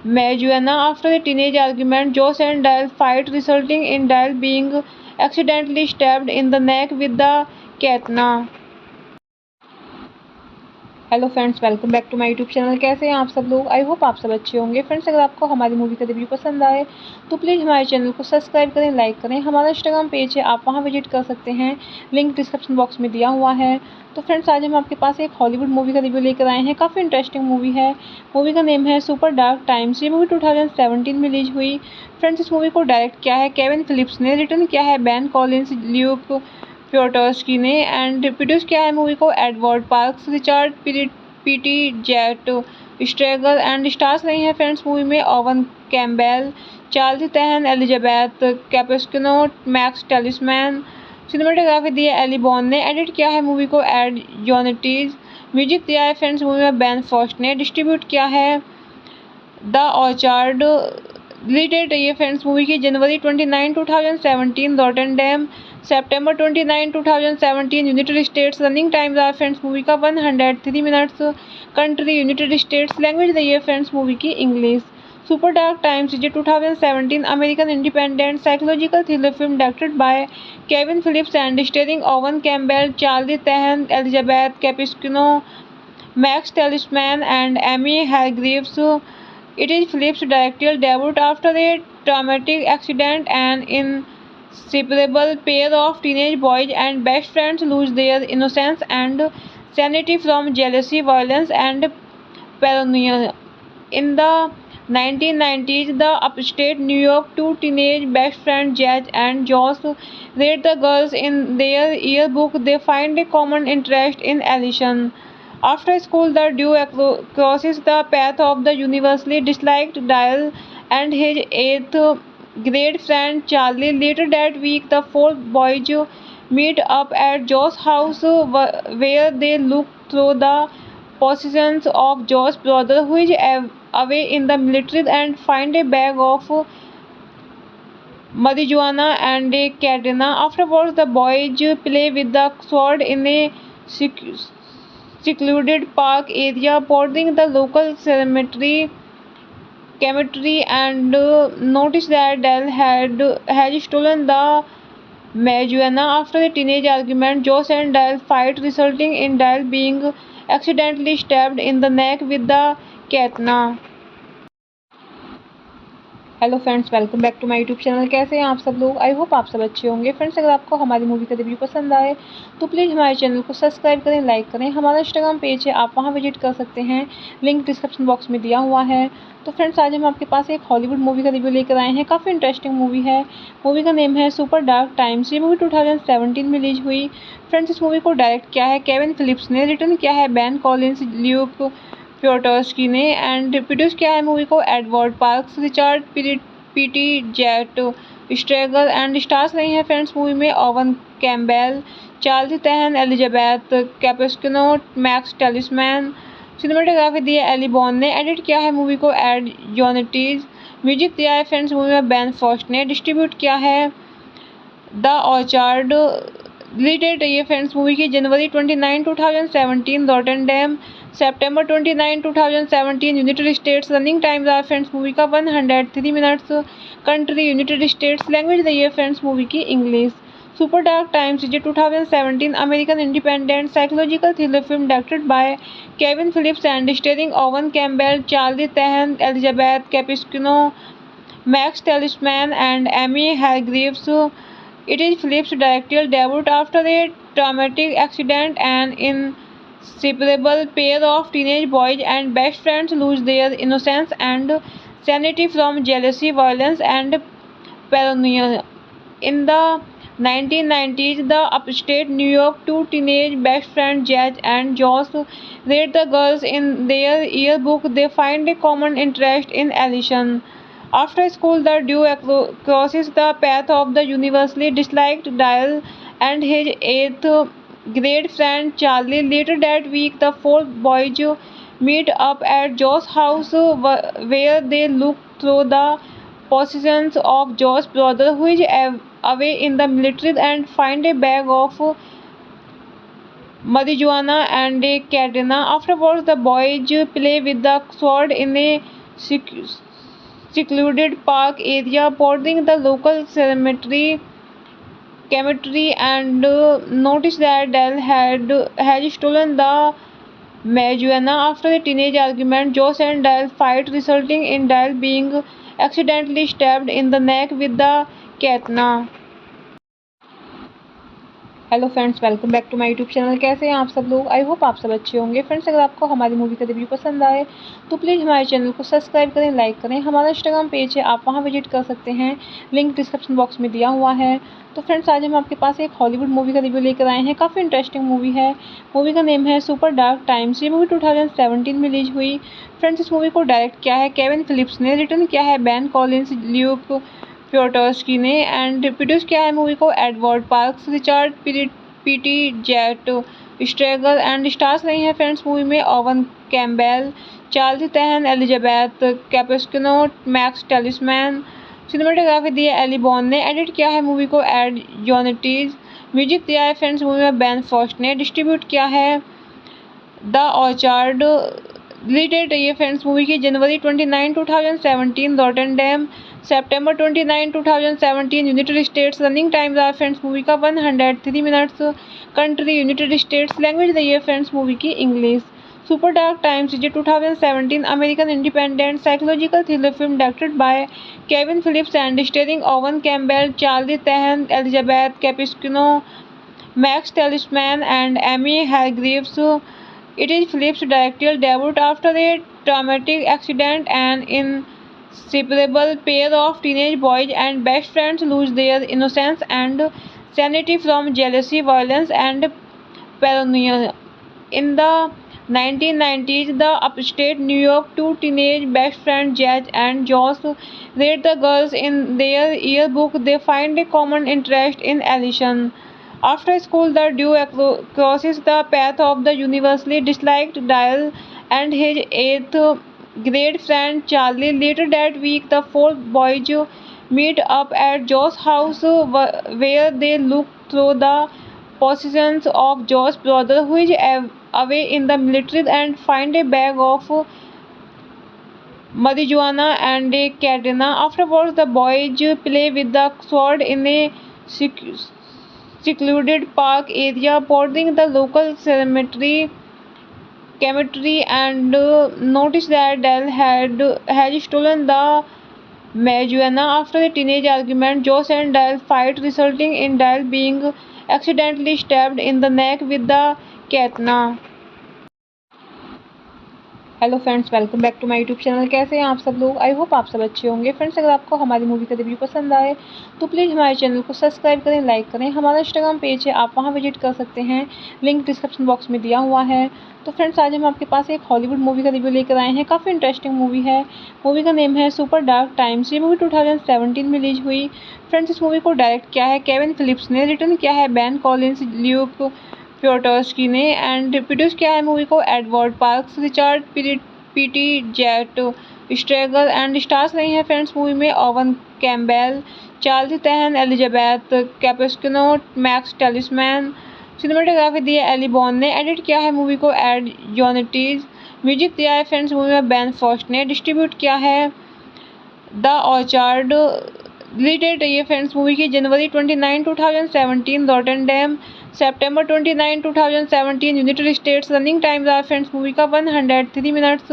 marijuana. After a teenage argument, Josh and Dell fight, resulting in Dell being accidentally stabbed in the neck with the katana. Hello friends, welcome back to my YouTube channel. कैसे हैं आप सब लोग? I hope आप सब अच्छे होंगे। Friends, अगर आपको हमारी मूवी का रिव्यू पसंद आए तो प्लीज़ हमारे चैनल को सब्सक्राइब करें, लाइक करें। हमारा इंस्टाग्राम पेज है, आप वहां विजिट कर सकते हैं, लिंक डिस्क्रिप्शन बॉक्स में दिया हुआ है। तो फ्रेंड्स, आज हम आपके पास एक हॉलीवुड मूवी का रिव्यू लेकर आए हैं। काफ़ी इंटरेस्टिंग मूवी है। मूवी का नेम है सुपर डार्क टाइम्स। ये मूवी 2017 में रिलीज हुई। फ्रेंड्स, इस मूवी को डायरेक्ट किया है केविन फिलिप्स ने, रिटर्न किया है बैन कॉलिन्स, ल्यूक प्योटर्स्की ने एंड प्रोड्यूस किया है मूवी को Edward Parks, Richard Peete Jett स्ट्रेगल and stars रही हैं फ्रेंड्स मूवी में Owen Campbell, Charles Tahan, Elizabeth Cappuccino, Max Talisman. Cinematography दी है एली बॉन ने। एडिट किया है मूवी को एड जॉनेटीज। म्यूजिक दिया है फ्रेंड्स मूवी में बैन फर्स्ट ने। डिस्ट्रीब्यूट किया है द ऑर्चार्ड। रिलीज डेट रही है फ्रेंड्स मूवी की जनवरी 29, 2017, Rotterdam September 29, 2017, United States. Running times are friends movie का 103 minutes. Country United States. Language रही है फ्रेंड्स मूवी की English. Super dark times is 2017 American independent psychological thriller film directed by Kevin Phillips and starring Owen Campbell, Charlie Tahan, Elizabeth Cappuccino, Max Talisman and Amy Hargreaves. It is Phillips' directorial debut after a traumatic accident. An inseparable pair of teenage boys and best friends lose their innocence and sanity from jealousy, violence, and paranoia. In the 1990s, the upstate New York, two teenage best friends Jazz and Josh rate the girls in their yearbook. They find a common interest in Allison. After school, the duo crosses the path of the universally disliked Dial and his eighth grade friend Charlie. Later that week, the four boys meet up at Joe's house where they look through the possessions of Joe's brother who is away in the military and find a bag of marijuana and a katana. Afterwards, the boys play with the sword in a secluded park area, boarding the local cemetery and noticed that Dell has stolen the marijuana. After a teenage argument, Josh and Dell fight, resulting in Dell being accidentally stabbed in the neck with the katana. Hello friends, welcome back to my YouTube channel. कैसे हैं आप सब लोग? I hope आप सब अच्छे होंगे। Friends, अगर आपको हमारी मूवी का रिव्यू पसंद आए तो प्लीज़ हमारे चैनल को सब्सक्राइब करें, लाइक करें। हमारा इंस्टाग्राम पेज है, आप वहां विजिट कर सकते हैं, लिंक डिस्क्रिप्शन बॉक्स में दिया हुआ है। तो फ्रेंड्स, आज हम आपके पास एक हॉलीवुड मूवी का रिव्यू लेकर आए हैं। काफ़ी इंटरेस्टिंग मूवी है। मूवी का नेम है सुपर डार्क टाइम्स। ये मूवी 2017 में रिलीज हुई। फ्रेंड्स, इस मूवी को डायरेक्ट किया है केविन फिलिप्स ने, रिटर्न किया है बैन कॉलिन्स, ल्यूक प्योटर्स्की ने एंड प्रोड्यूस किया है मूवी को Edward Parks, Richard Peete Jett स्ट्रेगर and stars रही हैं फ्रेंड्स मूवी में Owen Campbell, Charles Tahan, Elizabeth Cappuccino, Max Talisman. Cinematography दी है एली बॉन ने। एडिट किया है मूवी को एड जोनेटीज। म्यूजिक दिया है फ्रेंड्स मूवी में बैन फर्स्ट ने। डिस्ट्रीब्यूट किया है द ऑर्चार्ड। रिलीज डेट रही है फ्रेंड्स मूवी की जनवरी 29, 2017, Rotterdam September 29, 2017, United States। Running times are friends movie का 103 minutes. Country United States. Language रही है फ्रेंड्स मूवी की English. Super dark times is 2017 American independent psychological thriller film directed by Kevin Phillips and starring Owen Campbell, Charlie Tahan, Elizabeth Cappuccino, Max Talisman and Amy Hargreaves. It is Phillips' directorial debut after a traumatic accident. An inseparable pair of teenage boys and best friends lose their innocence and sanity from jealousy, violence, and paranoia. In the 1990s, the upstate New York, two teenage best friends Jazz and Josh rate the girls in their yearbook. They find a common interest in Allison. After school, the duo crosses the path of the universally disliked Dial and his eighth grade friend Charlie. Later that week, the four boys meet up at Joe's house where they look through the possessions of Joe's brother who is away in the military and find a bag of marijuana and a katana. Afterwards, the boys play with the sword in a secluded park area, boarding the local cemetery and noticed that Dell has stolen the marijuana. After a teenage argument, Josh and Dell fight, resulting in Dell being accidentally stabbed in the neck with the katana. Hello friends, welcome back to my YouTube channel. कैसे हैं आप सब लोग? I hope आप सब अच्छे होंगे। Friends, अगर आपको हमारी मूवी का रिव्यू पसंद आए तो प्लीज़ हमारे चैनल को सब्सक्राइब करें, लाइक करें। हमारा इंस्टाग्राम पेज है, आप वहां विजिट कर सकते हैं, लिंक डिस्क्रिप्शन बॉक्स में दिया हुआ है। तो फ्रेंड्स, आज हम आपके पास एक हॉलीवुड मूवी का रिव्यू लेकर आए हैं। काफ़ी इंटरेस्टिंग मूवी है। मूवी का नेम है सुपर डार्क टाइम्स। ये मूवी 2017 में रिलीज हुई। फ्रेंड्स, इस मूवी को डायरेक्ट किया है केविन फिलिप्स ने, रिटर्न किया है बैन कॉलिन्स, ल्यूक प्योटर्स्की ने एंड प्रोड्यूस किया है मूवी को Edward Parks, Richard Peete Jett स्ट्रेगर and stars रही हैं फ्रेंड्स मूवी में Owen Campbell, Charles Tahan, Elizabeth Cappuccino, Max Talisman. Cinematography दी है एली बॉन ने। एडिट किया है मूवी को एड जोनेटीज। म्यूजिक दिया है फ्रेंड्स मूवी में बैन फर्स्ट ने। डिस्ट्रीब्यूट किया है द ऑर्चार्ड। रिलीज डेट रही है फ्रेंड्स मूवी की जनवरी 29, 2017, Rotterdam September 29, 2017, United States. Running times are friends movie का 103 minutes. Country United States. Language रही है फ्रेंड्स मूवी की English. Super Dark Times is a 2017 American independent psychological thriller film directed by Kevin Phillips and starring Owen Campbell, Charlie Theron, Elizabeth Capistrano, Max Talisman, and Amy Hargreaves. It is Phillips' directorial debut after a traumatic accident. An inseparable pair of teenage boys and best friends lose their innocence and sanity from jealousy, violence, and paranoia. In the 1990s, the upstate New York two teenage best friends Jazz and Josh rate the girls in their yearbook. They find a common interest in Allison. After school, the duo crosses the path of the universally disliked Dial and his eighth grade friend Charlie. Later that week, the four boys meet up at Joe's house where they look through the possessions of Joe's brother, who is away in the military, and find a bag of marijuana and a katana. Afterwards, the boys play with the sword in a secluded park area, boarding the local cemetery, and noticed that Dell had stolen the marijuana. After a teenage argument, Josh and Dell fight, resulting in Dell being accidentally stabbed in the neck with the katana. Hello friends, welcome back to my YouTube channel. कैसे हैं आप सब लोग? I hope आप सब अच्छे होंगे। Friends, अगर आपको हमारी मूवी का रिव्यू पसंद आए तो प्लीज़ हमारे चैनल को सब्सक्राइब करें, लाइक करें। हमारा इंस्टाग्राम पेज है, आप वहां विजिट कर सकते हैं, लिंक डिस्क्रिप्शन बॉक्स में दिया हुआ है। तो फ्रेंड्स, आज हम आपके पास एक हॉलीवुड मूवी का रिव्यू लेकर आए हैं। काफ़ी इंटरेस्टिंग मूवी है। मूवी का नेम है सुपर डार्क टाइम्स। ये मूवी 2017 में रिलीज हुई। फ्रेंड्स, इस मूवी को डायरेक्ट किया है केविन फिलिप्स ने, रिटर्न किया है बैन कॉलिन्स, ल्यूक प्योटर्स्की ने, एंड प्रोड्यूस किया है मूवी को Edward Parks, Richard Peete Jett स्ट्रेगर, and stars रही हैं फ्रेंड्स मूवी में Owen Campbell, Charles Theron, Elizabeth Cappuccino, Max Talisman. Cinematography दी है एली बॉन ने। एडिट किया है मूवी को एड जॉनेटीज। म्यूजिक दिया है फ्रेंड्स मूवी में बैन फर्स्ट ने। डिस्ट्रीब्यूट किया है द ऑर्चार्ड। रिलीज डेट रही है फ्रेंड्स मूवी की जनवरी 29, 2017, Rotterdam September 29, 2017, United States। Running times are friends movie का 103 minutes.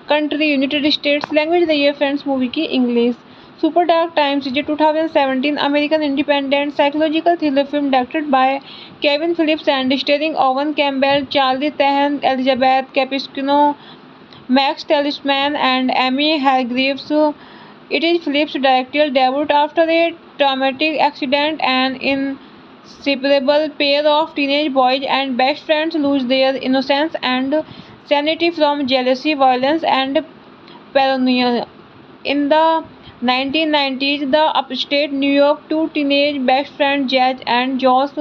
Country United States. Language रही है फ्रेंड्स मूवी की English. Super dark times is a 2017 American independent psychological thriller film directed by Kevin Phillips and starring Owen Campbell, Charlie Tahan, Elizabeth Cappuccino, Max Talisman, and Amy Hargreaves. It is Phillips' directorial debut after a traumatic accident. An inseparable pair of teenage boys and best friends lose their innocence and sanity from jealousy, violence, and paranoia. In the 1990s, the upstate New York two teenage best friends Jazz and Josh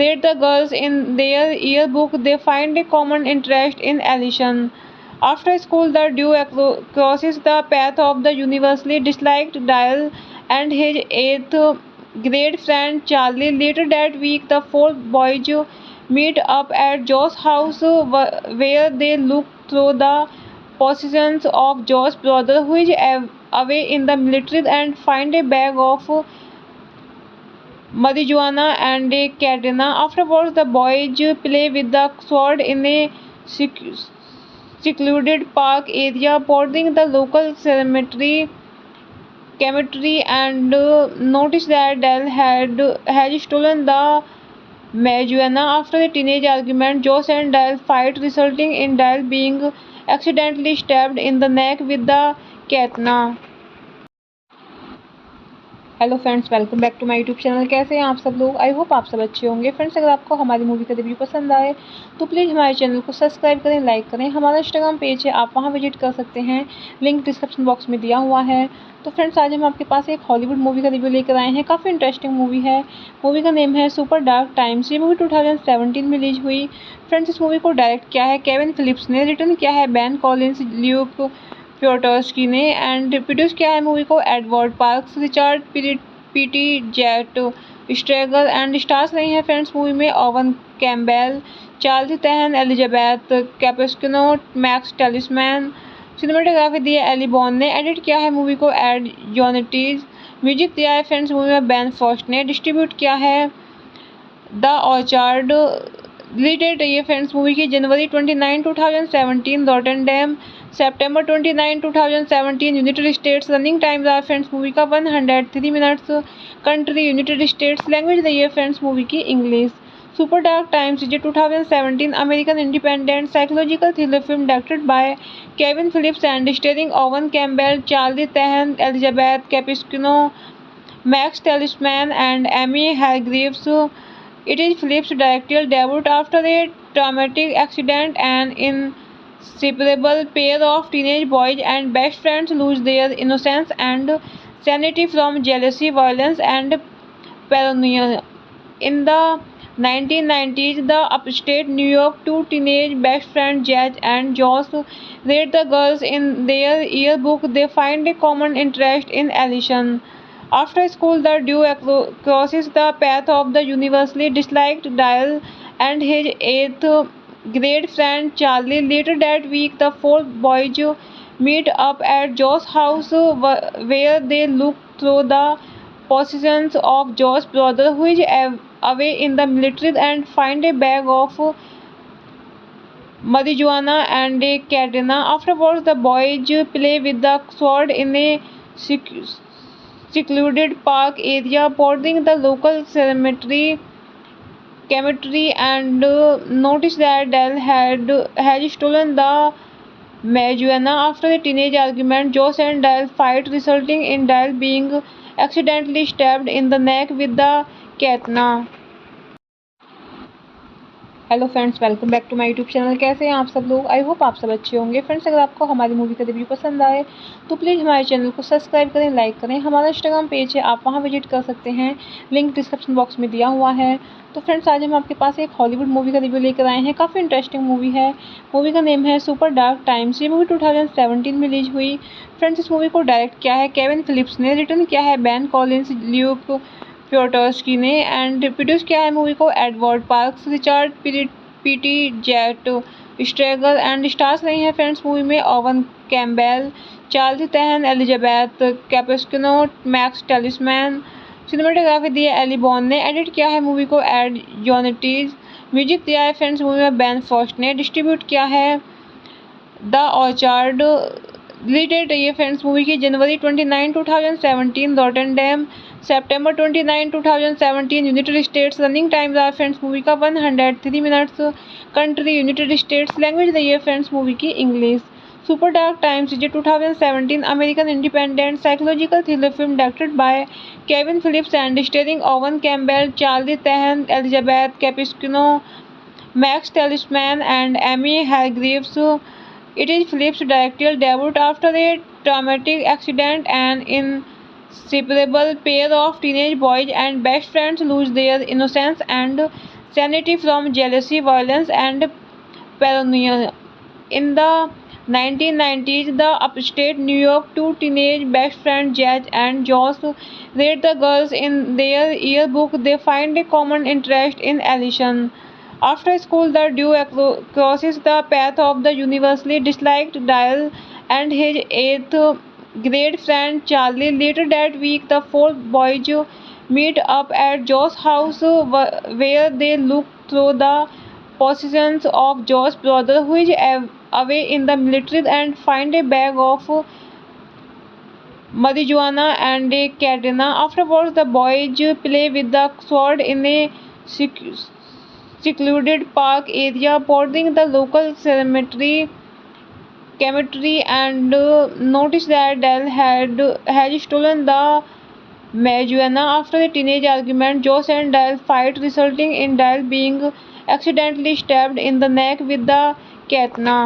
rate the girls in their yearbook. They find a common interest in Allison. After school, the duo crosses the path of the universally disliked Dial and his eighth grade friend Charlie. Later that week, the four boys meet up at Joe's house where they look through the possessions of Joe's brother, who is away in the military, and find a bag of marijuana and a katana. Afterwards, the boys play with the sword in a secluded park area, boarding the local cemetery, and noticed that Dell had stolen the marijuana. After a teenage argument, Josh and Dell fight, resulting in Dell being accidentally stabbed in the neck with the katana. Hello friends, welcome back to my YouTube channel. कैसे हैं आप सब लोग? I hope आप सब अच्छे होंगे। Friends, अगर आपको हमारी मूवी का रिव्यू पसंद आए तो प्लीज़ हमारे चैनल को सब्सक्राइब करें, लाइक करें। हमारा इंस्टाग्राम पेज है, आप वहां विजिट कर सकते हैं, लिंक डिस्क्रिप्शन बॉक्स में दिया हुआ है। तो फ्रेंड्स, आज हम आपके पास एक हॉलीवुड मूवी का रिव्यू लेकर आए हैं। काफ़ी इंटरेस्टिंग मूवी है। मूवी का नेम है सुपर डार्क टाइम्स। ये मूवी 2017 में रिलीज हुई। फ्रेंड्स, इस मूवी को डायरेक्ट किया है केविन फिलिप्स ने, रिटर्न किया है बैन कॉलिन्स, ल्यूक प्योटर्स्की ने, एंड प्रोड्यूस किया है मूवी को Edward Parks, Richard Peete Jett स्ट्रेगर, and stars रही हैं फ्रेंड्स मूवी में Owen Campbell, Charles Theron, Elizabeth Cappuccino, Max Talisman. Cinematography दी है एली बॉन ने। एडिट किया है मूवी को एड जॉनेटीज। म्यूजिक दिया है फ्रेंड्स मूवी में बैन फर्स्ट ने। डिस्ट्रीब्यूट किया है द ऑर्चार्ड। रिलीज रही है फ्रेंड्स मूवी की जनवरी 29, 2017 रॉटरडैम, सितंबर 29, 2017 United States. Running times are friends movie का 103 minutes. Country United States. Language रही है फ्रेंड्स मूवी की English. Super dark times is a 2017 American independent psychological thriller film directed by Kevin Phillips and starring Owen Campbell, Charlie Tahan, Elizabeth Cappuccino, Max Talisman, and Amy Hargreaves. It is Phillips' directorial debut after a traumatic accident. An inseparable pair of teenage boys and best friends lose their innocence and sanity from jealousy, violence, and paranoia. In the 1990s, the upstate New York two teenage best friends Jazz and Josh rate the girls in their yearbook. They find a common interest in Alison. After school, the duo crosses the path of the universally disliked Dial and his eighth grade friend Charlie. Later that week, the four boys meet up at Joe's house where they look through the possessions of Joe's brother, who is away in the military, and find a bag of marijuana and a katana. Afterwards, the boys play with the sword in a secluded park area, boarding the local cemetery, and noticed that Dell had stolen the marijuana. After a teenage argument, Josh and Dell fight, resulting in Dell being accidentally stabbed in the neck with the katana. Hello friends, welcome back to my YouTube channel. कैसे हैं आप सब लोग? I hope आप सब अच्छे होंगे। Friends, अगर आपको हमारी मूवी का रिव्यू पसंद आए तो प्लीज़ हमारे चैनल को सब्सक्राइब करें, लाइक करें। हमारा इंस्टाग्राम पेज है, आप वहां विजिट कर सकते हैं, लिंक डिस्क्रिप्शन बॉक्स में दिया हुआ है। तो फ्रेंड्स, आज हम आपके पास एक हॉलीवुड मूवी का रिव्यू लेकर आए हैं। काफ़ी इंटरेस्टिंग मूवी है। मूवी का नेम है सुपर डार्क टाइम्स। ये मूवी 2017 में रिलीज हुई। फ्रेंड्स, इस मूवी को डायरेक्ट किया है केविन फिलिप्स ने, रिटर्न किया है बैन कॉलिन्स, ल्यूक प्योटर्स्की ने, एंड प्रोड्यूस किया है मूवी को Edward Parks, Richard Peete Jett स्ट्रेगर, and stars रही हैं फ्रेंड्स मूवी में Owen Campbell, Charlie Tahan, Elizabeth Cappuccino, Max Talisman. Cinematography दी है एली बॉन ने। एडिट किया है मूवी को एड जोनेटीज। म्यूजिक दिया है फ्रेंड्स मूवी में बैन फर्स्ट ने। डिस्ट्रीब्यूट किया है द ऑर्चार्ड। रिलीज डेट रही है फ्रेंड्स मूवी की जनवरी 29, 2017 रॉटरडैम, सितंबर 29, 2017 United States. Running times are friends movie का 103 minutes. Country United States. Language रही है फ्रेंड्स मूवी की English. Super dark times is a 2017 American independent psychological thriller film directed by Kevin Phillips and starring Owen Campbell, Charlie Tahan, Elizabeth Cappuccino, Max Talisman, and Amy Hargreaves. It is Phillips' directorial debut after a traumatic accident. An inseparable pair of teenage boys and best friends lose their innocence and sanity from jealousy, violence, and paranoia. In the 1990s, the upstate New York two teenage best friends Jazz and Josh rate the girls in their yearbook. They find a common interest in Alison. After school, the duo crosses the path of the universally disliked Dial and his eighth grade friend Charlie. Later that week, the four boys meet up at Joe's house where they look through the possessions of Joe's brother, who is away in the military, and find a bag of marijuana and a katana. Afterwards, the boys play with the sword in a secluded park area, boarding the local cemetery, and noticed that Dell had stolen the marijuana. After a teenage argument, Josh and Dell fight, resulting in Dell being accidentally stabbed in the neck with the katana.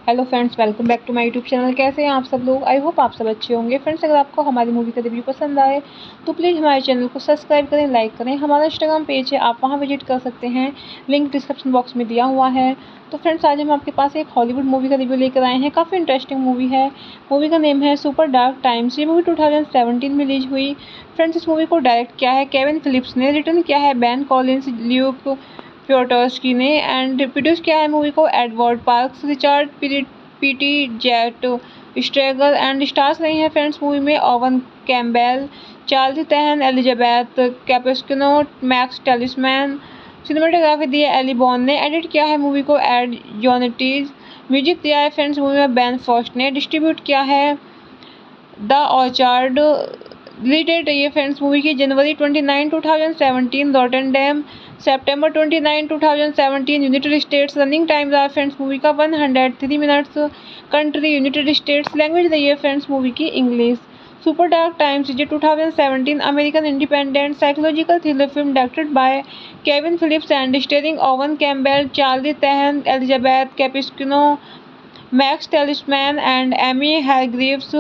Hello friends, welcome back to my YouTube channel. कैसे हैं आप सब लोग? I hope आप सब अच्छे होंगे। Friends, अगर आपको हमारी मूवी का रिव्यू पसंद आए तो प्लीज़ हमारे चैनल को सब्सक्राइब करें, लाइक करें। हमारा इंस्टाग्राम पेज है, आप वहां विजिट कर सकते हैं, लिंक डिस्क्रिप्शन बॉक्स में दिया हुआ है। तो फ्रेंड्स, आज हम आपके पास एक हॉलीवुड मूवी का रिव्यू लेकर आए हैं। काफ़ी इंटरेस्टिंग मूवी है। मूवी का नेम है सुपर डार्क टाइम्स। ये मूवी 2017 में रिलीज हुई। फ्रेंड्स, इस मूवी को डायरेक्ट किया है केविन फिलिप्स ने, रिटर्न किया है बैन कॉलिन्स, ल्यूक प्योटर्स्की ने, एंड प्रोड्यूस किया है मूवी को Edward Parks, Richard Peete Jett स्ट्रेगर, and stars रही हैं फ्रेंड्स मूवी में Owen Campbell, Charles Tahan, Elizabeth Cappuccino, Max Talisman. Cinematography दी है एली बॉन ने। एडिट किया है मूवी को एड जोनेटीज। म्यूजिक दिया है फ्रेंड्स मूवी में बैन फर्स्ट ने। डिस्ट्रीब्यूट किया है द ऑर्चार्ड। रिलीज डेट रही है फ्रेंड्स मूवी की जनवरी 29, 2017, Rotterdam September 29, 2017, United States. Running times are friends movie का 103 minutes. Country United States. Language रही है फ्रेंड्स मूवी की English. Super dark times is 2017 American independent psychological thriller film directed by Kevin Phillips and starring Owen Campbell, Charlie Tahan, Elizabeth Cappuccino, Max Talisman and Amy Hargreaves.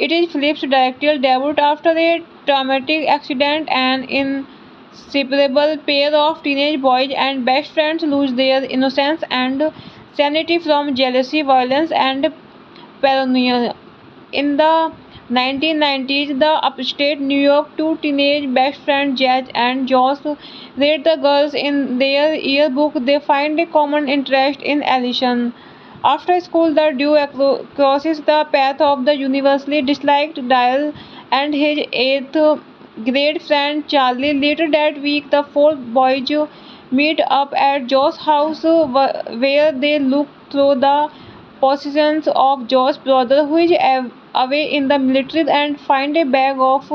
It is Phillips' directorial debut after a traumatic accident. An inseparable pair of teenage boys and best friends lose their innocence and sanity from jealousy, violence, and paranoia. In the 1990s, the upstate New York two teenage best friends Jazz and Josh rate the girls in their yearbook. They find a common interest in Allison. After school, the duo crosses the path of the universally disliked Dial and his eighth grade friend Charlie. Later that week, the four boys meet up at Joe's house where they look through the possessions of Joe's brother, who is away in the military, and find a bag of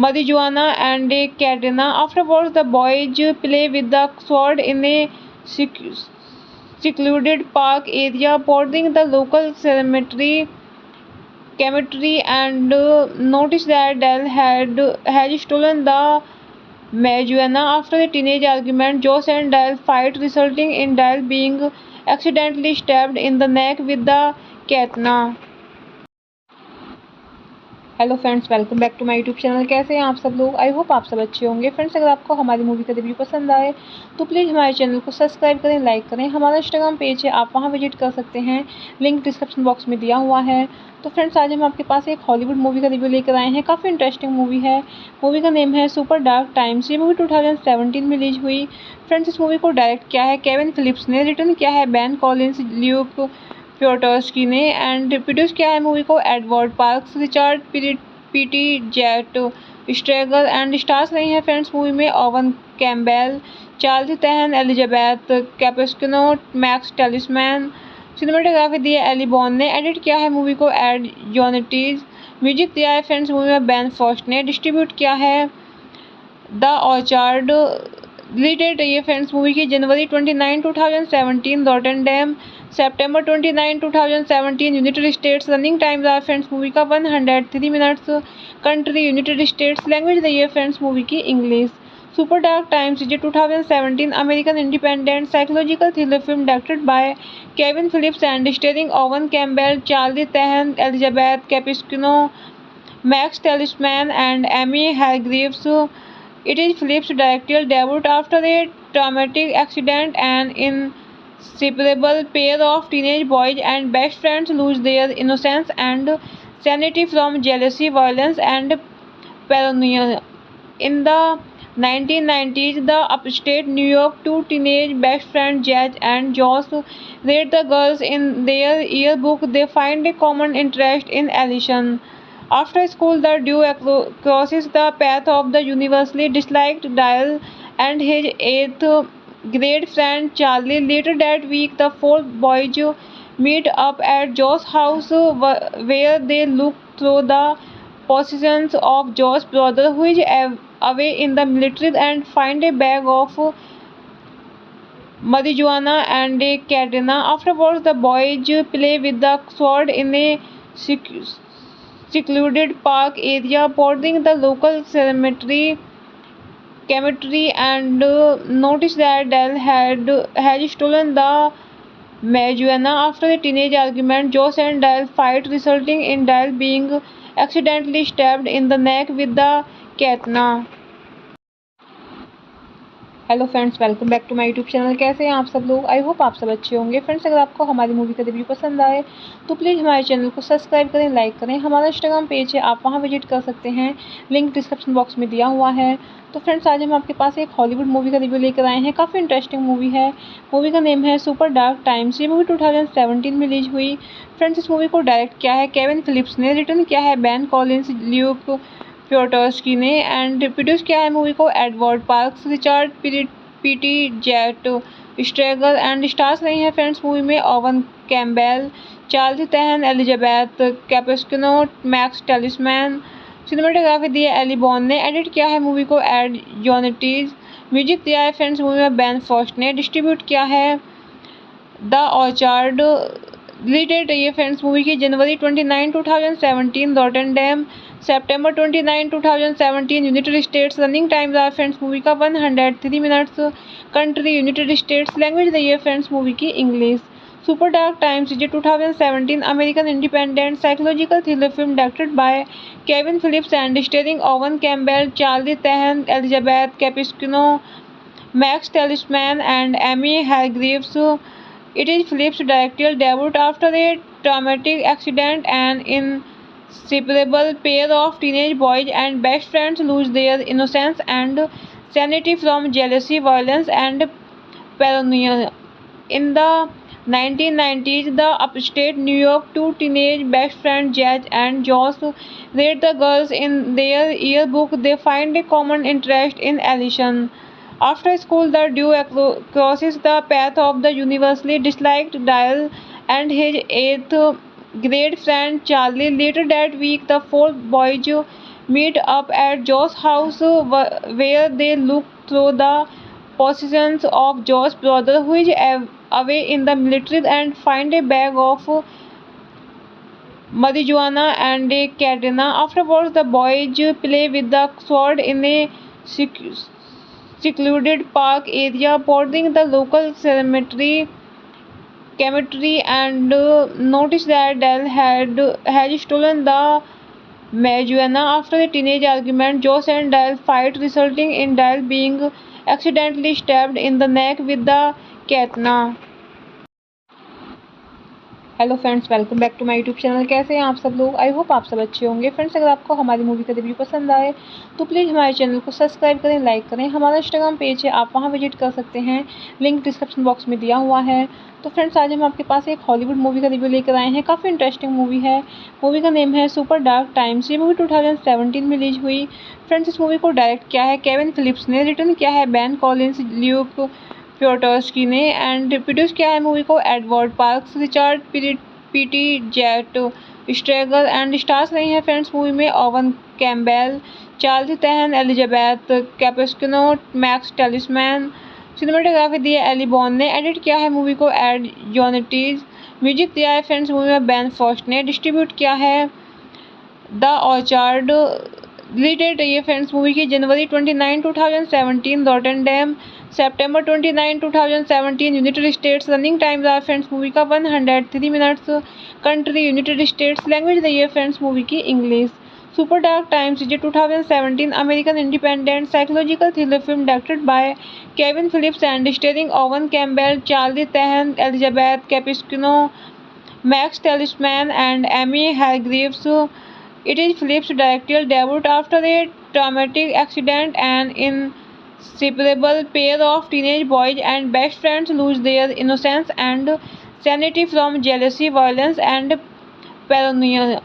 marijuana and a katana. Afterwards, the boys play with the sword in a secluded park area, boarding the local cemetery, and noticed that Dell had stolen the marijuana. After a teenage argument, Josh and Dell fight, resulting in Dell being accidentally stabbed in the neck with the katana. Hello friends, welcome back to my YouTube channel. कैसे हैं आप सब लोग? I hope आप सब अच्छे होंगे। Friends, अगर आपको हमारी मूवी का रिव्यू पसंद आए तो प्लीज़ हमारे चैनल को सब्सक्राइब करें, लाइक करें। हमारा इंस्टाग्राम पेज है, आप वहां विजिट कर सकते हैं, लिंक डिस्क्रिप्शन बॉक्स में दिया हुआ है। तो फ्रेंड्स, आज हम आपके पास एक हॉलीवुड मूवी का रिव्यू लेकर आए हैं। काफ़ी इंटरेस्टिंग मूवी है। मूवी का नेम है सुपर डार्क टाइम्स। ये मूवी 2017 में रिलीज हुई। फ्रेंड्स, इस मूवी को डायरेक्ट किया है केविन फिलिप्स ने, रिटर्न किया है बैन कॉलिन्स, ल्यूक प्योटर्स्की ने, एंड प्रोड्यूस किया है मूवी को Edward Parks, Richard Peete Jett स्ट्रेगर, and stars रही हैं फ्रेंड्स मूवी में Owen Campbell, Charles Tahan, Elizabeth Cappuccino, Max Talisman. Cinematography दी है एली बॉन ने। एडिट किया है मूवी को एड जोनेटीज। म्यूजिक दिया है फ्रेंड्स मूवी में बैन फर्स्ट ने। डिस्ट्रीब्यूट किया है द ऑर्चार्ड। रिलीज डेट रही है फ्रेंड्स मूवी की जनवरी 29, 2017, Rotterdam September 29, 2017, United States. Running times are friends movie का 103 minutes. Country United States. Language रही है फ्रेंड्स मूवी की English. Super dark times is 2017 American independent psychological thriller film directed by Kevin Phillips and starring Owen Campbell, Charlie Tahan, Elizabeth Cappuccino, Max Talisman and Amy Hargreaves. It is Phillips' directorial debut after a traumatic accident. An inseparable pair of teenage boys and best friends lose their innocence and sanity from jealousy, violence, and paranoia. In the 1990s, the upstate New York two teenage best friends Jazz and Josh rate the girls in their yearbook. They find a common interest in Allison. After school, the duo crosses the path of the universally disliked Dial and his eighth grade friend Charlie. Later that week, the four boys meet up at Joe's house where they look through the possessions of Joe's brother, who is away in the military, and find a bag of marijuana and a katana. Afterwards, the boys play with the sword in a secluded park area, boarding the local cemetery, and noticed that Dell had stolen the marijuana. After a teenage argument, Josh and Dell fight, resulting in Dell being accidentally stabbed in the neck with the katana. Hello friends, welcome back to my YouTube channel. कैसे हैं आप सब लोग? I hope आप सब अच्छे होंगे। Friends, अगर आपको हमारी मूवी का रिव्यू पसंद आए तो प्लीज़ हमारे चैनल को सब्सक्राइब करें, लाइक करें। हमारा इंस्टाग्राम पेज है, आप वहां विजिट कर सकते हैं, लिंक डिस्क्रिप्शन बॉक्स में दिया हुआ है। तो फ्रेंड्स, आज हम आपके पास एक हॉलीवुड मूवी का रिव्यू लेकर आए हैं। काफ़ी इंटरेस्टिंग मूवी है। मूवी का नेम है सुपर डार्क टाइम्स। ये मूवी 2017 में रिलीज हुई। फ्रेंड्स, इस मूवी को डायरेक्ट किया है केविन फिलिप्स ने, रिटर्न किया है बैन कॉलिंस, ल्यूक प्योटर्स्की ने, एंड प्रोड्यूस किया है मूवी को Edward Parks, Richard Peete Jett स्ट्रेगर, and stars रही हैं फ्रेंड्स मूवी में Owen Campbell, Charles Tahan, Elizabeth Cappuccino, Max Talisman. Cinematography दी है एली बॉन ने। एडिट किया है मूवी को एड जोनेटीज। म्यूजिक दिया है फ्रेंड्स मूवी में बैन फर्स्ट ने। डिस्ट्रीब्यूट किया है द ऑर्चार्ड। रिलीज डेट रही है फ्रेंड्स मूवी की जनवरी 29, 2017, Rotterdam September 29, 2017, United States. Running times are friends movie का 103 minutes. Country United States. Language रही है फ्रेंड्स मूवी की English. Super dark times is 2017 American independent psychological thriller film directed by Kevin Phillips and starring Owen Campbell, Charlie Tahan, Elizabeth Cappuccino, Max Talisman, and Amy Hargreaves. It is Phillips' directorial debut after a traumatic accident. An inseparable pair of teenage boys and best friends lose their innocence and sanity from jealousy, violence, and paranoia. In the 1990s, the upstate New York two teenage best friends Jazz and Josh rate the girls in their yearbook. They find a common interest in Alison. After school, the duo crosses the path of the universally disliked Dial and his eighth grade friend Charlie. Later that week, the four boys meet up at Joe's house where they look through the possessions of Joe's brother, who is away in the military, and find a bag of marijuana and a katana. Afterwards, the boys play with the sword in a secluded park area bordering the local cemetery, and noticed that Dell had stolen the marijuana. After a teenage argument, Josh and Dell fight, resulting in Dell being accidentally stabbed in the neck with the katana. Hello friends, welcome back to my YouTube channel. कैसे हैं आप सब लोग? I hope आप सब अच्छे होंगे। Friends, अगर आपको हमारी मूवी का रिव्यू पसंद आए तो प्लीज़ हमारे चैनल को सब्सक्राइब करें, लाइक करें। हमारा इंस्टाग्राम पेज है, आप वहां विजिट कर सकते हैं, लिंक डिस्क्रिप्शन बॉक्स में दिया हुआ है। तो फ्रेंड्स, आज हम आपके पास एक हॉलीवुड मूवी का रिव्यू लेकर आए हैं। काफ़ी इंटरेस्टिंग मूवी है। मूवी का नेम है सुपर डार्क टाइम्स। ये मूवी 2017 में रिलीज हुई। फ्रेंड्स, इस मूवी को डायरेक्ट किया है केविन फिलिप्स ने, रिटर्न किया है बैन कॉलिंस, ल्यूक प्योटर्स्की ने, एंड प्रोड्यूस किया है मूवी को Edward Parks, Richard Peete Jett स्ट्रेगर, and stars रही हैं फ्रेंड्स मूवी में Owen Campbell, Charles Tahan, Elizabeth Cappuccino, Max Talisman. Cinematography दी है एली बॉन ने। एडिट किया है मूवी को एड जोनेटीज। म्यूजिक दिया है फ्रेंड्स मूवी में बैन फर्स्ट ने। डिस्ट्रीब्यूट किया है द ऑर्चार्ड। रिलीज डेट रही है फ्रेंड्स मूवी की जनवरी 29, 2017, Rotterdam September 29, 2017, United States. Running times are friends movie का 103 minutes. Country United States. Language रही है फ्रेंड्स मूवी की English. Super dark times is 2017 American independent psychological thriller film directed by Kevin Phillips and starring Owen Campbell, Charlie Tahan, Elizabeth Cappuccino, Max Talisman, and Amy Hargreaves. It is Phillips' directorial debut after a traumatic accident. An inseparable pair of teenage boys and best friends lose their innocence and sanity from jealousy, violence, and paranoia.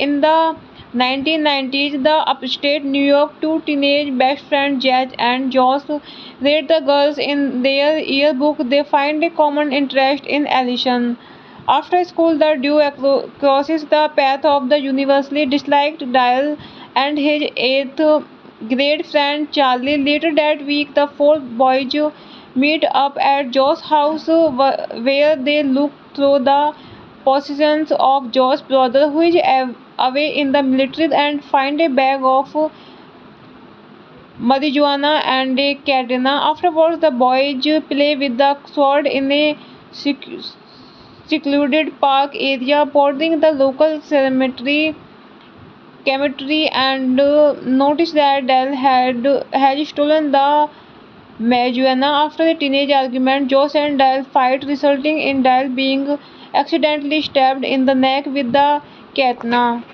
In the 1990s, the upstate New York two teenage best friends Jazz and Josh rate the girls in their yearbook. They find a common interest in Alison. After school, the duo crosses the path of the universally disliked Dial and his eighth grade friend Charlie. Later that week, the four boys meet up at Joe's house where they look through the possessions of Joe's brother, who is away in the military, and find a bag of marijuana and a katana. Afterwards, the boys play with the sword in a secluded park area bordering the local cemetery, and noticed that Dell had stolen the marijuana. After a teenage argument, Josh and Dale fight, resulting in Dale being accidentally stabbed in the neck with the katana.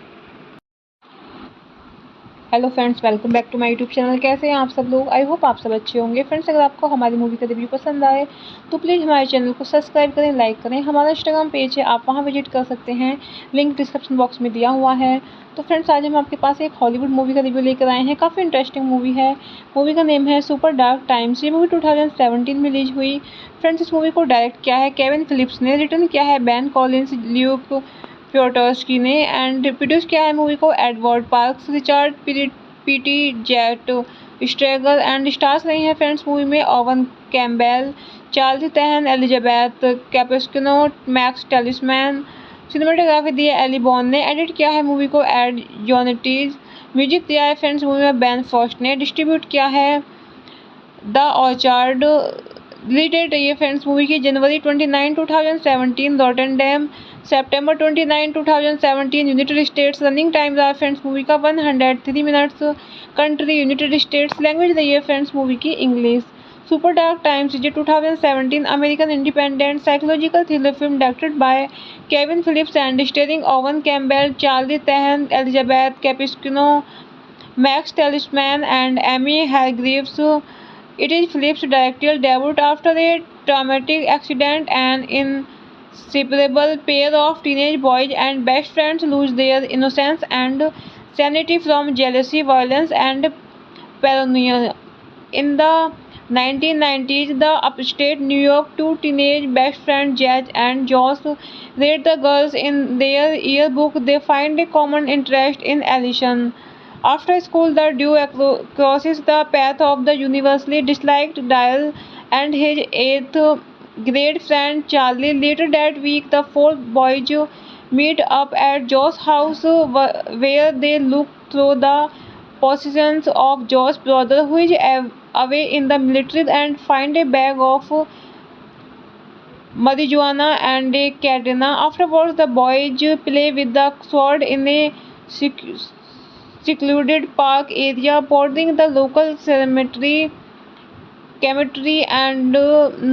Hello friends, welcome back to my YouTube channel. कैसे हैं आप सब लोग? I hope आप सब अच्छे होंगे। Friends, अगर आपको हमारी मूवी का रिव्यू पसंद आए तो प्लीज़ हमारे चैनल को सब्सक्राइब करें, लाइक करें। हमारा इंस्टाग्राम पेज है, आप वहां विजिट कर सकते हैं, लिंक डिस्क्रिप्शन बॉक्स में दिया हुआ है। तो फ्रेंड्स, आज हम आपके पास एक हॉलीवुड मूवी का रिव्यू लेकर आए हैं। काफ़ी इंटरेस्टिंग मूवी है। मूवी का नेम है सुपर डार्क टाइम्स। ये मूवी 2017 में रिलीज हुई। फ्रेंड्स, इस मूवी को डायरेक्ट किया है केविन फिलिप्स ने, रिटर्न किया है बेन कॉलिंस, ल्यूक प्योटर्स्की ने, एंड प्रोड्यूस किया है मूवी को Edward Parks, Richard Peete Jett स्ट्रेगल, and stars रही हैं फ्रेंड्स मूवी में Owen Campbell, Charles Tahan, Elizabeth Cappuccino, Max Talisman. Cinematography दी है एली बॉन ने। एडिट किया है मूवी को एड जोनेटीज। म्यूजिक दिया है फ्रेंड्स मूवी में बेन फॉस्ट ने। डिस्ट्रीब्यूट किया है द ऑर्चार्ड। रिलीज डेट रही है फ्रेंड्स मूवी की जनवरी 29, 2017, Rotterdam September 29, 2017, United States. Running times are friends movie का 103 minutes. Country United States. Language रही है फ्रेंड्स मूवी की English. Super dark times is 2017 American independent psychological thriller film directed by Kevin Phillips and starring Owen Campbell, Charlie Tahan, Elizabeth Cappuccino, Max Talisman, and Amy Hargreaves. It is Phillips' directorial debut after a traumatic accident. An inseparable pair of teenage boys and best friends lose their innocence and sanity from jealousy, violence, and paranoia. In the 1990s, the upstate New York two teenage best friends Jazz and Josh rate the girls in their yearbook. They find a common interest in Allison. After school, the duo crosses the path of the universally disliked Dale and his eighth grade friend Charlie. Later that week, the four boys meet up at Joe's house, where they look through the possessions of Joe's brother, who is away in the military, and find a bag of marijuana and a katana. Afterwards, the boys play with the sword in a secluded park area, boarding the local cemetery, and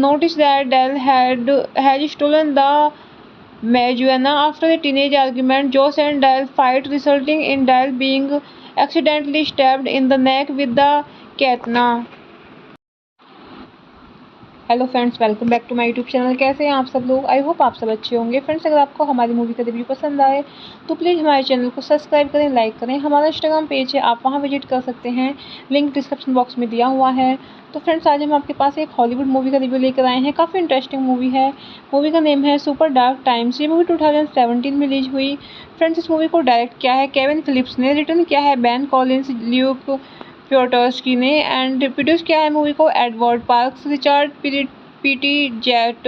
noticed that Dale had stolen the marijuana. After a teenage argument, Josh and Dale fight, resulting in Dale being accidentally stabbed in the neck with the katana. Hello friends, welcome back to my YouTube channel. कैसे हैं आप सब लोग? I hope आप सब अच्छे होंगे। Friends, अगर आपको हमारी मूवी का रिव्यू पसंद आए तो प्लीज़ हमारे चैनल को सब्सक्राइब करें, लाइक करें। हमारा इंस्टाग्राम पेज है, आप वहां विजिट कर सकते हैं, लिंक डिस्क्रिप्शन बॉक्स में दिया हुआ है। तो फ्रेंड्स, आज हम आपके पास एक हॉलीवुड मूवी का रिव्यू लेकर आए हैं। काफ़ी इंटरेस्टिंग मूवी है। मूवी का नेम है सुपर डार्क टाइम्स। ये मूवी 2017 में रिलीज हुई। फ्रेंड्स, इस मूवी को डायरेक्ट किया है केविन फिलिप्स ने, रिटर्न किया है बेन कॉलिंस, ल्यूक प्योटर्स्की ने, एंड प्रोड्यूस किया है मूवी को Edward Parks, Richard Peete Jett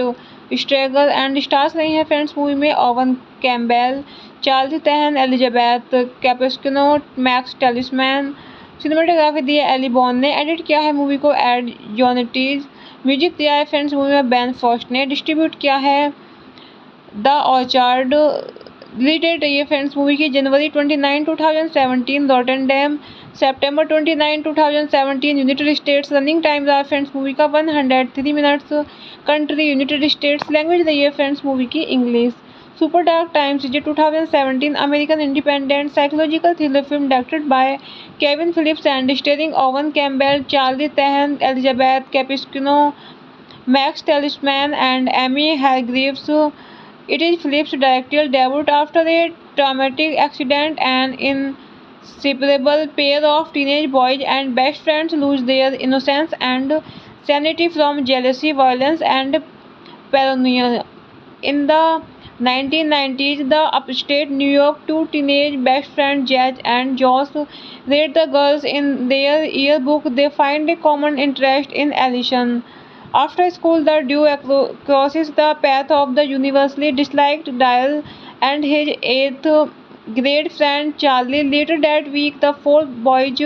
स्ट्रेगल, and stars रही हैं फ्रेंड्स मूवी में Owen Campbell, Charles Tahan, Elizabeth Cappuccino, Max Talisman. Cinematography दी है एली बॉन ने। एडिट किया है मूवी को एड जोनेटीज। म्यूजिक दिया है फ्रेंड्स मूवी में बेन फॉस्ट ने। डिस्ट्रीब्यूट किया है द ऑर्चार्ड। रिलीज डेट रही है फ्रेंड्स मूवी की जनवरी 29, 2017, Rotterdam September 29, 2017, United States. Running times are friends movie का 103 minutes. Country United States. Language रही है फ्रेंड्स मूवी की English. Super dark times is 2017 American independent psychological thriller film directed by Kevin Phillips and starring Owen Campbell, Charlie Tahan, Elizabeth Cappuccino, Max Talisman, and Amy Hargreaves. It is Phillips' directorial debut after a traumatic accident. An inseparable pair of teenage boys and best friends lose their innocence and sanity from jealousy, violence, and paranoia. In the 1990s, the upstate New York two teenage best friends Jazz and Josh rate the girls in their yearbook. They find a common interest in Allison. After school, the duo crosses the path of the universally disliked Dale and his eighth grade friend Charlie. Later that week, the four boys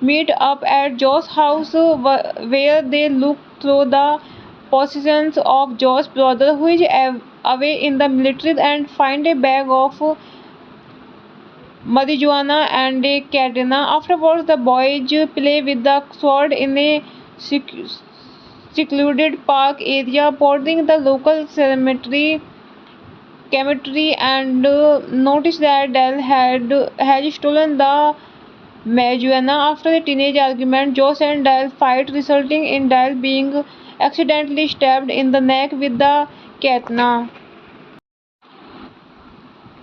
meet up at Joe's house, where they look through the possessions of Joe's brother, who is away in the military, and find a bag of marijuana and a katana. Afterwards, the boys play with the sword in a secluded park area bordering the local cemetery and noticed that Dell had stolen the marijuana. After a teenage argument, Josh and Dell fight, resulting in Dell being accidentally stabbed in the neck with the katana.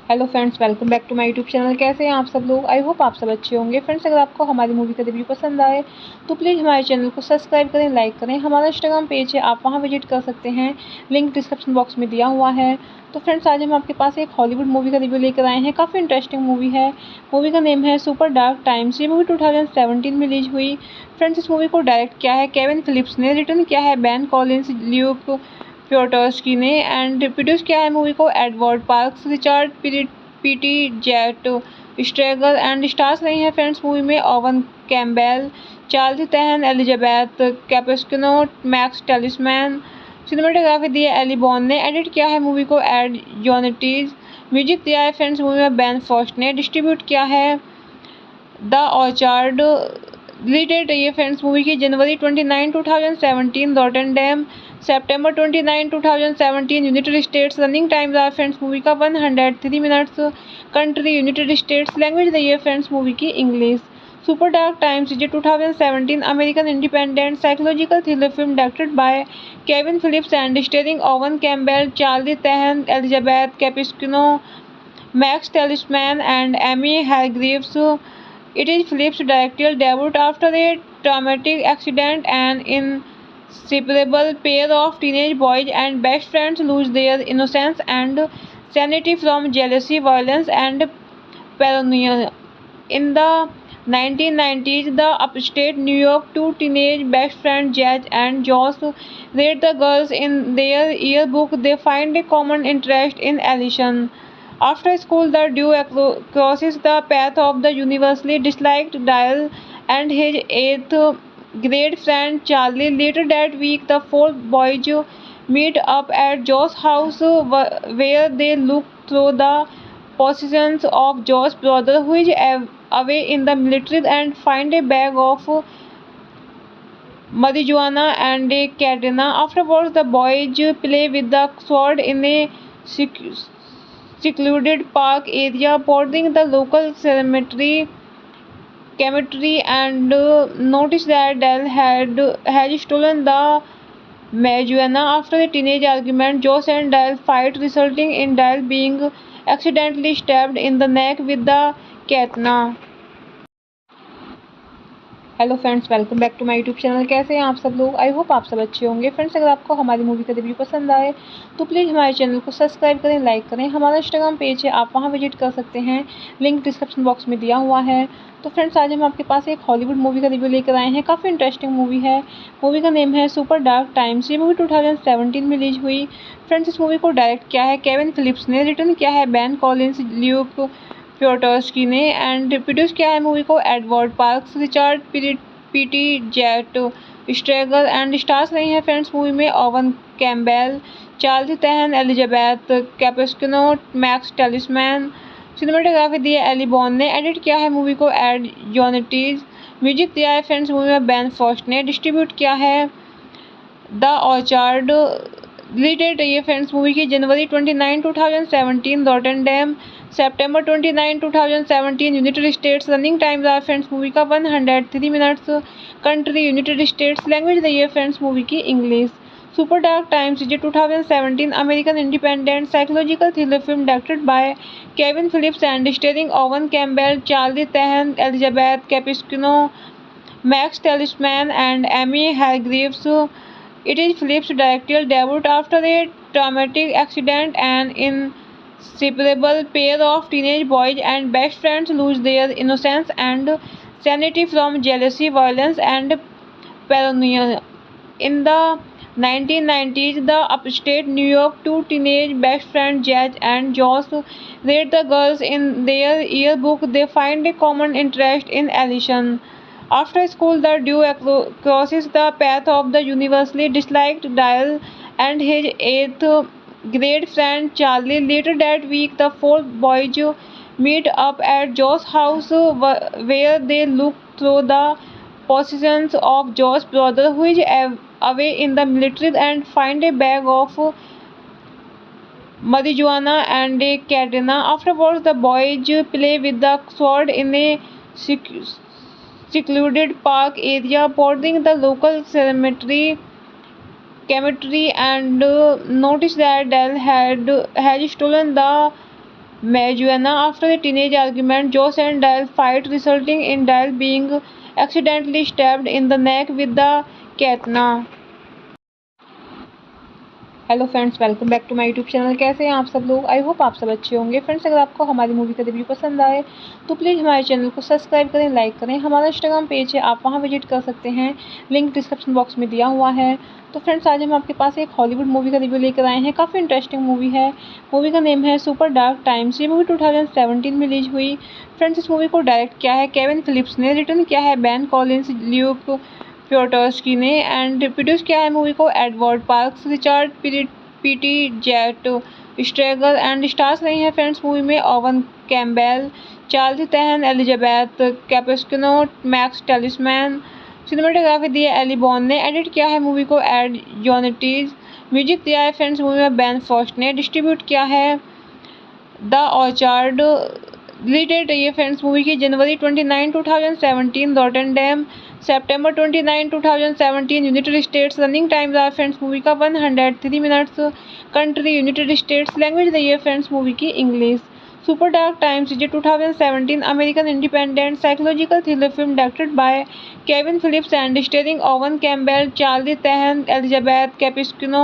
Hello friends, welcome back to my YouTube channel. कैसे हैं आप सब लोग? I hope आप सब अच्छे होंगे। Friends, अगर आपको हमारी मूवी का रिव्यू पसंद आए तो प्लीज़ हमारे चैनल को सब्सक्राइब करें, लाइक करें। हमारा इंस्टाग्राम पेज है, आप वहां विजिट कर सकते हैं, लिंक डिस्क्रिप्शन बॉक्स में दिया हुआ है। तो फ्रेंड्स, आज हम आपके पास एक हॉलीवुड मूवी का रिव्यू लेकर आए हैं। काफ़ी इंटरेस्टिंग मूवी है। मूवी का नेम है सुपर डार्क टाइम्स। ये मूवी 2017 में रिलीज हुई। फ्रेंड्स, इस मूवी को डायरेक्ट किया है केविन फिलिप्स ने, रिटर्न किया है बेन कॉलिंस, ल्यूक प्योटर्स्की ने, एंड प्रोड्यूस किया है मूवी को Edward Parks, Richard Peete Jett स्ट्रेगल, and stars रही हैं फ्रेंड्स मूवी में Owen Campbell, Charles Tahan, Elizabeth Cappuccino, Max Talisman. Cinematography दी है एली बॉन ने। एडिट किया है मूवी को एड जोनेटीज। म्यूजिक दिया है फ्रेंड्स मूवी में बेन फर्स्ट ने। डिस्ट्रीब्यूट किया है द ऑर्चार्ड। रिलीज डेट रही है फ्रेंड्स मूवी की जनवरी 29, 2017, Rotterdam September 29, 2017, United States. Running times are friends movie का 103 minutes. Country United States. Language रही है फ्रेंड्स मूवी की English. Super dark times is 2017 American independent psychological thriller film directed by Kevin Phillips and starring Owen Campbell, Charlie Tahan, Elizabeth Cappuccino, Max Talisman, and Amy Hargreaves. It is Phillips' directorial debut after a traumatic accident. An inseparable pair of teenage boys and best friends lose their innocence and sanity from jealousy, violence, and paranoia. In the 1990s, the upstate New York two teenage best friends Jazz and Josh rate the girls in their yearbook. They find a common interest in Allison. After school, the duo crosses the path of the universally disliked Dial and his eighth grade friend Charlie. Later that week, the four boys meet up at Joe's house, where they look through the possessions of Joe's brother, who is away in the military, and find a bag of marijuana and a katana. Afterwards, the boys play with the sword in a secluded park area bordering the local cemetery and noticed that Dell had stolen the marijuana. After a teenage argument, Josh and Dell fight, resulting in Dell being accidentally stabbed in the neck with the katana. Hello friends, welcome back to my YouTube channel. कैसे हैं आप सब लोग? I hope आप सब अच्छे होंगे। Friends, अगर आपको हमारी मूवी का रिव्यू पसंद आए तो प्लीज़ हमारे चैनल को सब्सक्राइब करें, लाइक करें। हमारा इंस्टाग्राम पेज है, आप वहां विजिट कर सकते हैं, लिंक डिस्क्रिप्शन बॉक्स में दिया हुआ है। तो फ्रेंड्स, आज हम आपके पास एक हॉलीवुड मूवी का रिव्यू लेकर आए हैं। काफ़ी इंटरेस्टिंग मूवी है। मूवी का नेम है सुपर डार्क टाइम्स। ये मूवी 2017 में रिलीज हुई। फ्रेंड्स, इस मूवी को डायरेक्ट किया है केविन फिलिप्स ने, रिटर्न किया है बेन कॉलिंस, ल्यूक प्योटर्स्की ने, एंड प्रोड्यूस किया है मूवी को Edward Parks, Richard Peete Jett स्ट्रेगल, and stars रही हैं फ्रेंड्स मूवी में Owen Campbell, Charles Tahan, Elizabeth Cappuccino, Max Talisman. Cinematography दी है एली बॉन ने। एडिट किया है मूवी को एड जोनेटीज। म्यूजिक दिया है फ्रेंड्स मूवी में बेन फर्स्ट ने। डिस्ट्रीब्यूट किया है द ऑर्चार्ड। रिलीज डेट रही है फ्रेंड्स मूवी की जनवरी 29, 2017, Rotterdam September 29, 2017, United States. Running times are friends movie का 103 minutes. Country United States. Language रही है फ्रेंड्स मूवी की English. Super dark times is 2017 American independent psychological thriller film directed by Kevin Phillips and starring Owen Campbell, Charlie Tahan, Elizabeth Cappuccino, Max Talisman, and Amy Hargreaves. It is Phillips' directorial debut after a traumatic accident. An inseparable pair of teenage boys and best friends lose their innocence and sanity from jealousy, violence, and paranoia. In the 1990s, the upstate New York two teenage best friends Jazz and Josh rate the girls in their yearbook. They find a common interest in Allison. After school, the duo crosses the path of the universally disliked Dial and his eighth grade friend Charlie. Later that week, the four boys meet up at Joe's house, where they look through the possessions of Joe's brother, who is away in the military, and find a bag of marijuana and a katana. Afterwards, the boys play with the sword in a secluded park area, boarding the local cemetery and noticed that Dell had stolen the marijuana. After a teenage argument, Josh and Dell fight, resulting in Dell being accidentally stabbed in the neck with the katana. Hello friends, welcome back to my YouTube channel. कैसे हैं आप सब लोग? I hope आप सब अच्छे होंगे। Friends, अगर आपको हमारी मूवी का रिव्यू पसंद आए तो प्लीज़ हमारे चैनल को सब्सक्राइब करें, लाइक करें। हमारा इंस्टाग्राम पेज है, आप वहां विजिट कर सकते हैं, लिंक डिस्क्रिप्शन बॉक्स में दिया हुआ है। तो फ्रेंड्स, आज हम आपके पास एक हॉलीवुड मूवी का रिव्यू लेकर आए हैं। काफ़ी इंटरेस्टिंग मूवी है। मूवी का नेम है सुपर डार्क टाइम्स। ये मूवी 2017 में रिलीज हुई। फ्रेंड्स, इस मूवी को डायरेक्ट किया है केविन फिलिप्स ने, रिटर्न किया है बेन कॉलिन्स, ल्यूक प्योटर्स्की ने, एंड प्रोड्यूस किया है मूवी को Edward Parks, Richard Peete Jett स्ट्रेगर, and stars रही हैं फ्रेंड्स मूवी में Owen Campbell, Charles Tahan, Elizabeth Cappuccino, Max Talisman. Cinematography दी है एली बॉन ने। एडिट किया है मूवी को एड जॉनेटीज। म्यूजिक दिया है फ्रेंड्स मूवी में बेन फर्स्ट ने। डिस्ट्रीब्यूट किया है द ऑर्चार्ड। रिलीज डेट रही है फ्रेंड्स मूवी की जनवरी 29, 2017, Rotterdam September 29, 2017, United States. Running times are friends movie का 103 minutes. Country United States. Language रही है फ्रेंड्स मूवी की English. Super dark times is 2017 American independent psychological thriller film directed by Kevin Phillips and starring Owen Campbell, Charlie Tahan, Elizabeth Cappuccino,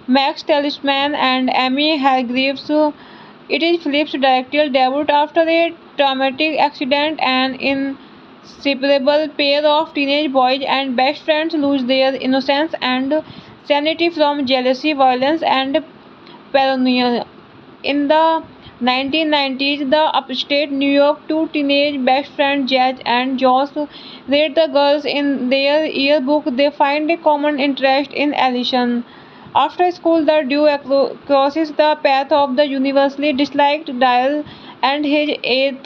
Max Talisman, and Amy Hargreaves. It is Phillips' directorial debut after a traumatic accident. An inseparable pair of teenage boys and best friends lose their innocence and sanity from jealousy, violence, and paranoia. In the 1990s, the upstate New York, two teenage best friends, Jazz and Josh, rate the girls in their yearbook. They find a common interest in Allison. After school, the duo crosses the path of the universally disliked Dial and his eighth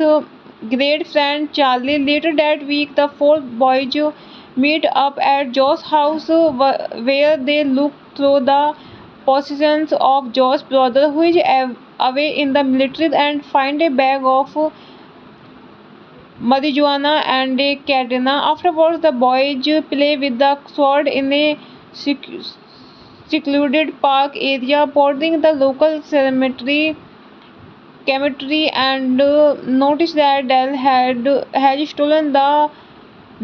grade friend Charlie. Later that week, the four boys meet up at Joe's house, where they look through the possessions of Joe's brother, who is away in the military, and find a bag of marijuana and a katana. Afterwards, the boys play with the sword in a secluded park area, boarding the local cemetery and noticed that Dell had stolen the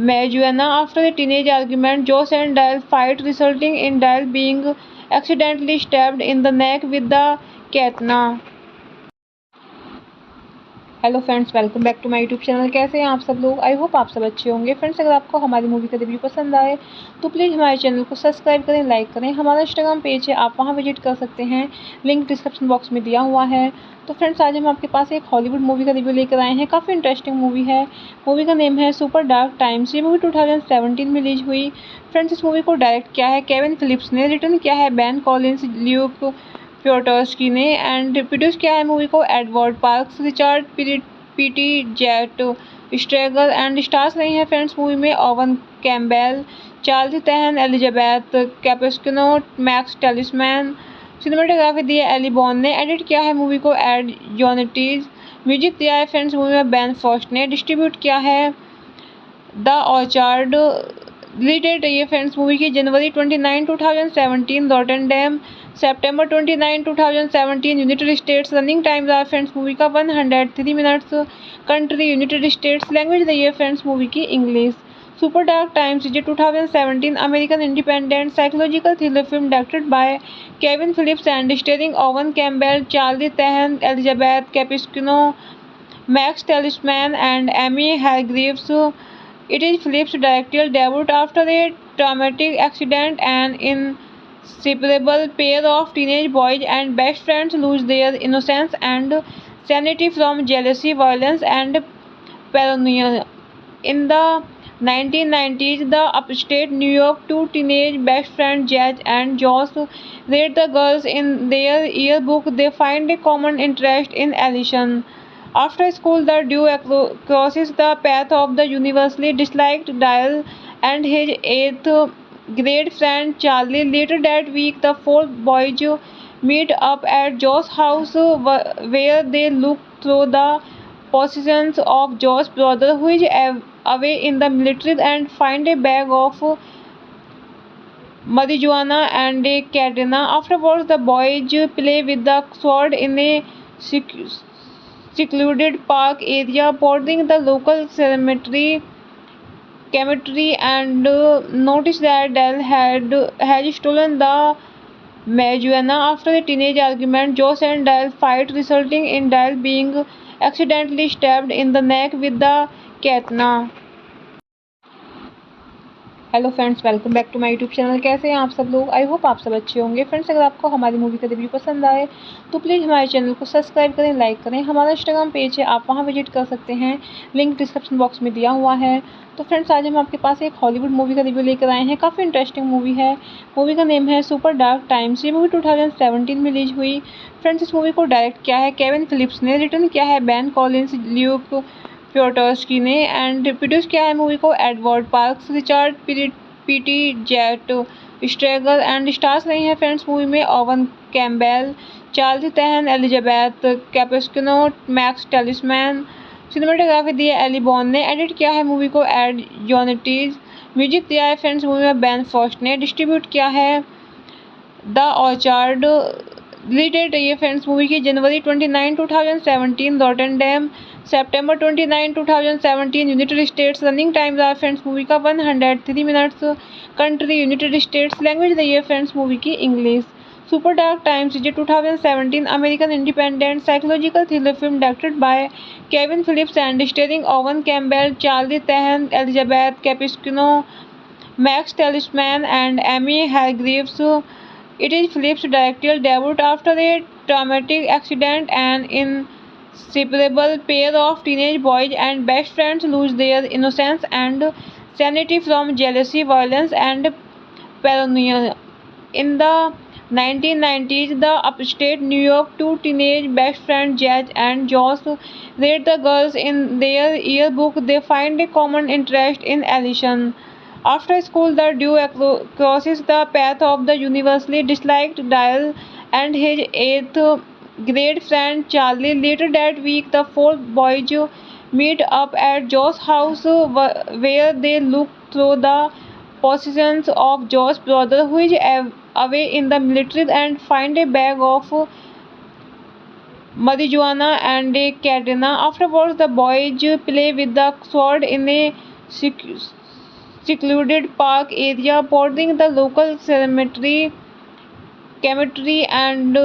marijuana. After a teenage argument, Josh and Dell fight, resulting in Dell being accidentally stabbed in the neck with the katana. Hello friends, welcome back to my YouTube channel. कैसे हैं आप सब लोग? I hope आप सब अच्छे होंगे। Friends, अगर आपको हमारी मूवी का रिव्यू पसंद आए तो प्लीज़ हमारे चैनल को सब्सक्राइब करें, लाइक करें। हमारा इंस्टाग्राम पेज है, आप वहां विजिट कर सकते हैं, लिंक डिस्क्रिप्शन बॉक्स में दिया हुआ है। तो फ्रेंड्स, आज हम आपके पास एक हॉलीवुड मूवी का रिव्यू लेकर आए हैं। काफ़ी इंटरेस्टिंग मूवी है। मूवी का नेम है सुपर डार्क टाइम्स। ये मूवी 2017 में रिलीज हुई। फ्रेंड्स, इस मूवी को डायरेक्ट किया है केविन फिलिप्स ने, रिटर्न किया है बेन कॉलिन्स, ल्यूक प्योटर्स्की ने, एंड प्रोड्यूस किया है मूवी को Edward Parks, Richard Peete Jett स्ट्रेगर, and stars रही हैं फ्रेंड्स मूवी में Owen Campbell, Charles Tahan, Elizabeth Cappuccino, Max Talisman. Cinematography दी है एली बॉन ने। एडिट किया है मूवी को एड जॉनेटीज। म्यूजिक दिया है फ्रेंड्स मूवी में बेन फर्स्ट ने। डिस्ट्रीब्यूट किया है द ऑर्चार्ड। रिलीज डेट रही है फ्रेंड्स मूवी की जनवरी 29, 2017, Rotterdam September 29, 2017, United States. Running times are friends movie का 103 minutes. Country United States. Language रही है फ्रेंड्स मूवी की English. Super dark times is 2017 American independent psychological thriller film directed by Kevin Phillips and starring Owen Campbell, Charlie Tahan, Elizabeth Cappuccino, Max Talisman, and Amy Hargreaves. It is Phillips' directorial debut after a traumatic accident. An inseparable pair of teenage boys and best friends lose their innocence and sanity from jealousy, violence, and paranoia. In the 1990s, the upstate New York, two teenage best friends, Jazz and Josh, rate the girls in their yearbook. They find a common interest in Allison. After school, the duo crosses the path of the universally disliked Dial and his eighth grade friend Charlie. Later that week, the four boys meet up at Joe's house where they look through the possessions of Joe's brother, who is away in the military, and find a bag of marijuana and a katana. Afterwards, the boys play with the sword in a secluded park area, boarding the local cemetery, and noticed that Dell had stolen the marijuana. After a teenage argument, Josh and Dell fight, resulting in Dell being accidentally stabbed in the neck with the katana. Hello friends, welcome back to my YouTube channel. कैसे हैं आप सब लोग? I hope आप सब अच्छे होंगे। Friends, अगर आपको हमारी मूवी का रिव्यू पसंद आए तो प्लीज़ हमारे चैनल को सब्सक्राइब करें, लाइक करें। हमारा इंस्टाग्राम पेज है, आप वहां विजिट कर सकते हैं, लिंक डिस्क्रिप्शन बॉक्स में दिया हुआ है। तो फ्रेंड्स, आज हम आपके पास एक हॉलीवुड मूवी का रिव्यू लेकर आए हैं। काफ़ी इंटरेस्टिंग मूवी है। मूवी का नेम है सुपर डार्क टाइम्स। ये मूवी 2017 में रिलीज हुई। फ्रेंड्स, इस मूवी को डायरेक्ट किया है केविन फिलिप्स ने, रिटर्न किया है बैन कॉलिन्स, ल्यूक प्योटर्स्की ने, एंड प्रोड्यूस किया है मूवी को Edward Parks, Richard Peete Jett स्ट्रेगल, and stars रही हैं फ्रेंड्स मूवी में Owen Campbell, Charles Tahan, Elizabeth Cappuccino, Max Talisman. Cinematography दी है एली बॉन ने। एडिट किया है मूवी को एड जोनेटीज। म्यूजिक दिया है फ्रेंड्स मूवी में बैन फर्स्ट ने। डिस्ट्रीब्यूट किया है द ऑर्चार्ड। रिलीज डेट रही है फ्रेंड्स मूवी की जनवरी 29, 2017, Rotterdam September 29, 2017, United States. Running times are friends movie का 103 minutes. Country United States. Language रही है फ्रेंड्स मूवी की English. Super dark times is 2017 American independent psychological thriller film directed by Kevin Phillips and starring Owen Campbell, Charlie Tahan, Elizabeth Cappuccino, Max Talisman, and Amy Hargreaves. It is Phillips' directorial debut after a traumatic accident. An inseparable pair of teenage boys and best friends lose their innocence and sanity from jealousy, violence, and paranoia. In the 1990s, the upstate New York, two teenage best friends, Jazz and Josh, rate the girls in their yearbook. They find a common interest in Allison. After school, the duo crosses the path of the universally disliked Dial and his eighth grade friend Charlie. Later that week, the four boys meet up at Joe's house where they look through the possessions of Joe's brother, who is away in the military, and find a bag of marijuana and a katana. Afterwards, the boys play with the sword in a secluded park area, boarding the local cemetery, and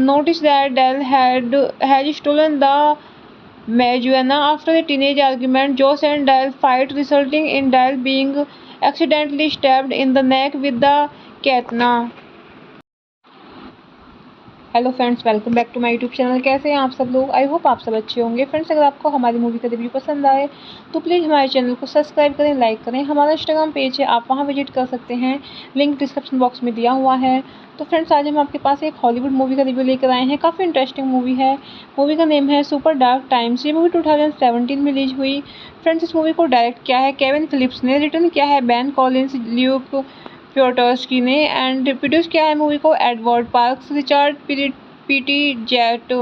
noticed that Dell had stolen the marijuana. After a teenage argument, Josh and Dell fight, resulting in Dell being accidentally stabbed in the neck with the katana. Hello friends, welcome back to my YouTube channel. कैसे हैं आप सब लोग? I hope आप सब अच्छे होंगे। Friends, अगर आपको हमारी मूवी का रिव्यू पसंद आए तो प्लीज़ हमारे चैनल को सब्सक्राइब करें, लाइक करें। हमारा इंस्टाग्राम पेज है, आप वहां विजिट कर सकते हैं, लिंक डिस्क्रिप्शन बॉक्स में दिया हुआ है। तो फ्रेंड्स, आज हम आपके पास एक हॉलीवुड मूवी का रिव्यू लेकर आए हैं। काफ़ी इंटरेस्टिंग मूवी है। मूवी का नेम है सुपर डार्क टाइम्स। ये मूवी 2017 में रिलीज हुई। फ्रेंड्स, इस मूवी को डायरेक्ट किया है केविन फिलिप्स ने, रिटर्न किया है बैन कॉलिन्स, ल्यूक प्योटर्स्की ने, एंड प्रोड्यूस किया है मूवी को Edward Parks, Richard Peete Jett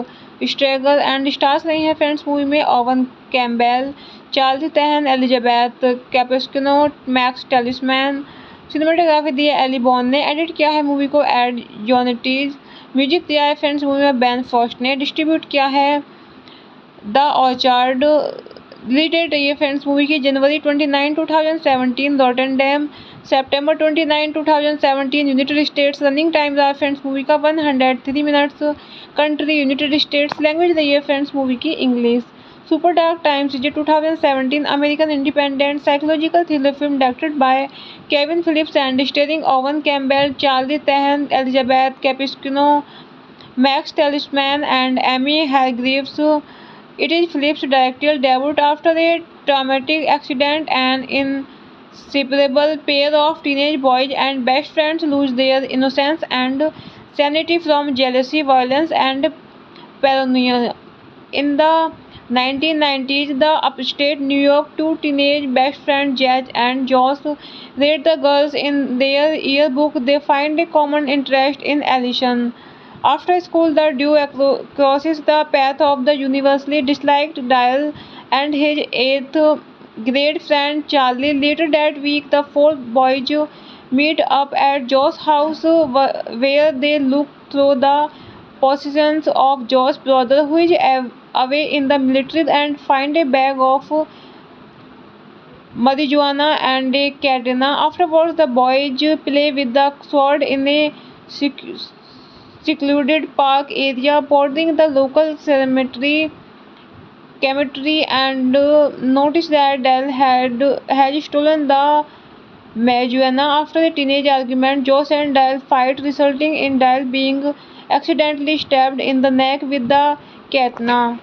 स्ट्रेगल, and stars रही हैं फ्रेंड्स मूवी में Owen Campbell, Charles Tahan, Elizabeth Cappuccino, Max Talisman. Cinematography दी है एली बॉन ने। एडिट किया है मूवी को एड जोनेटीज। म्यूजिक दिया है फ्रेंड्स मूवी में बैन फर्स्ट ने। डिस्ट्रीब्यूट किया है द ऑर्चार्ड। रिलीज डेट रही है फ्रेंड्स मूवी की जनवरी 29, 2017, Rotterdam September 29, 2017, United States. Running times are friends movie का 103 minutes. Country United States. Language रही है फ्रेंड्स मूवी की English. Super dark times is 2017 American independent psychological thriller film directed by Kevin Phillips and starring Owen Campbell, Charlie Tahan, Elizabeth Cappuccino, Max Talisman, and Amy Hargreaves. It is Phillips' directorial debut after a traumatic accident. An inseparable pair of teenage boys and best friends lose their innocence and sanity from jealousy, violence, and paranoia. In the 1990s, the upstate New York two teenage best friends Jazz and Josh rate the girls in their yearbook. They find a common interest in Allison. After school, the duo crosses the path of the universally disliked Dial and his eighth grade friend Charlie. Later that week, the four boys meet up at Joe's house where they look through the possessions of Joe's brother who is away in the military and find a bag of marijuana and a katana. Afterwards, the boys play with the sword in a secluded park area, boarding the local cemetery and noticed that Dell had stolen the marijuana. After a teenage argument, Josh and Dell fight, resulting in Dell being accidentally stabbed in the neck with the katana.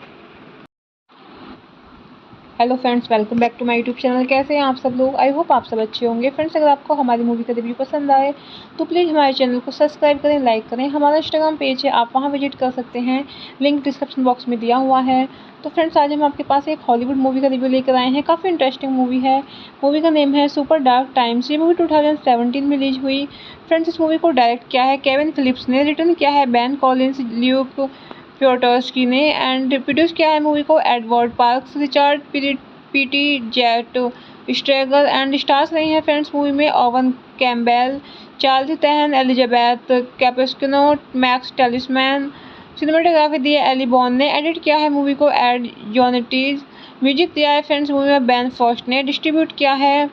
Hello friends, welcome back to my YouTube channel. कैसे हैं आप सब लोग? I hope आप सब अच्छे होंगे। Friends, अगर आपको हमारी मूवी का रिव्यू पसंद आए तो प्लीज़ हमारे चैनल को सब्सक्राइब करें, लाइक करें। हमारा इंस्टाग्राम पेज है, आप वहां विजिट कर सकते हैं, लिंक डिस्क्रिप्शन बॉक्स में दिया हुआ है। तो फ्रेंड्स, आज हम आपके पास एक हॉलीवुड मूवी का रिव्यू लेकर आए हैं। काफ़ी इंटरेस्टिंग मूवी है। मूवी का नेम है सुपर डार्क टाइम्स। ये मूवी 2017 में रिलीज हुई। फ्रेंड्स, इस मूवी को डायरेक्ट किया है केविन फिलिप्स ने, रिटर्न किया है बैन कॉलिन्स, ल्यूक प्योटर्स्की ने एंड प्रोड्यूस किया है मूवी को Edward Parks, Richard Peete Jett स्ट्रेगल and stars रही हैं फ्रेंड्स मूवी में Owen Campbell, Charles Tahan, Elizabeth Cappuccino, Max Talisman. Cinematography दी है एली बॉन ने। एडिट किया है मूवी को एड जॉनेटीज। म्यूजिक दिया है फ्रेंड्स मूवी में बैन फर्स्ट ने। डिस्ट्रीब्यूट किया है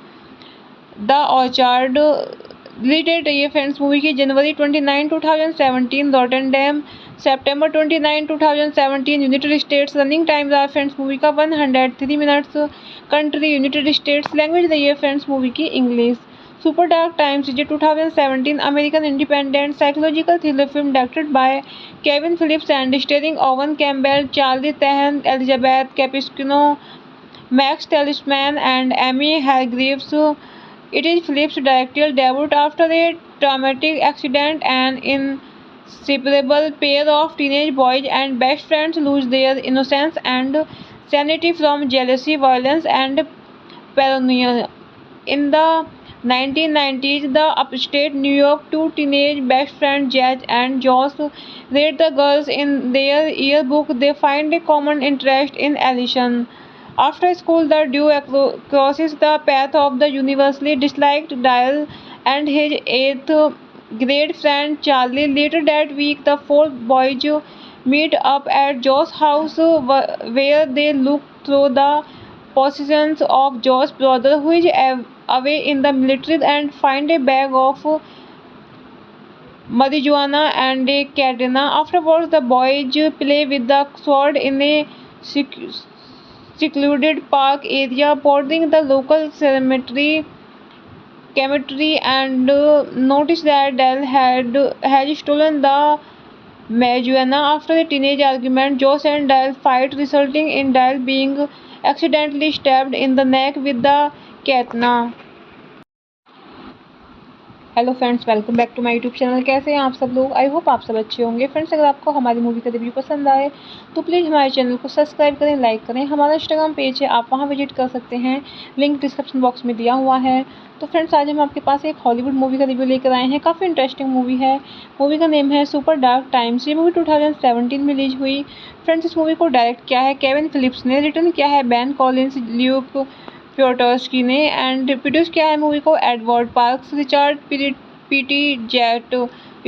द ऑर्चार्ड। रिलीज डेट रही है फ्रेंड्स मूवी की जनवरी 29, 2017, Rotterdam September 29, 2017, United States। Running times are friends movie का 103 minutes. Country United States. Language रही है फ्रेंड्स मूवी की English. Super dark times is 2017 American independent psychological thriller film directed by Kevin Phillips and starring Owen Campbell, Charlie Tahan, Elizabeth Cappuccino, Max Talisman and Amy Hargreaves. It is Phillips' directorial debut after a traumatic accident. An inseparable pair of teenage boys and best friends lose their innocence and sanity from jealousy, violence, and paranoia. In the 1990s, the upstate New York two teenage best friends Jazz and Josh rate the girls in their yearbook. They find a common interest in Allison. After school, the duo crosses the path of the universally disliked Dial and his eighth grade friend Charlie. Later that week, the four boys meet up at Joe's house where they look through the possessions of Joe's brother who is away in the military and find a bag of marijuana and a katana. Afterwards, the boys play with the sword in a secluded park area, boarding the local cemetery and noticed that Dell had stolen the marijuana. After a teenage argument, Josh and Dell fight, resulting in Dell being accidentally stabbed in the neck with the katana. Hello friends, welcome back to my YouTube channel. कैसे हैं आप सब लोग? I hope आप सब अच्छे होंगे। Friends, अगर आपको हमारी मूवी का रिव्यू पसंद आए तो प्लीज़ हमारे चैनल को सब्सक्राइब करें, लाइक करें। हमारा इंस्टाग्राम पेज है, आप वहां विजिट कर सकते हैं, लिंक डिस्क्रिप्शन बॉक्स में दिया हुआ है। तो फ्रेंड्स, आज हम आपके पास एक हॉलीवुड मूवी का रिव्यू लेकर आए हैं। काफ़ी इंटरेस्टिंग मूवी है। मूवी का नेम है सुपर डार्क टाइम्स। ये मूवी 2017 में रिलीज हुई। फ्रेंड्स, इस मूवी को डायरेक्ट किया है केविन फिलिप्स ने, रिटर्न किया है बैन कॉलिन्स, ल्यूक प्योटर्स्की ने एंड प्रोड्यूस किया है मूवी को Edward Parks, Richard Peete Jett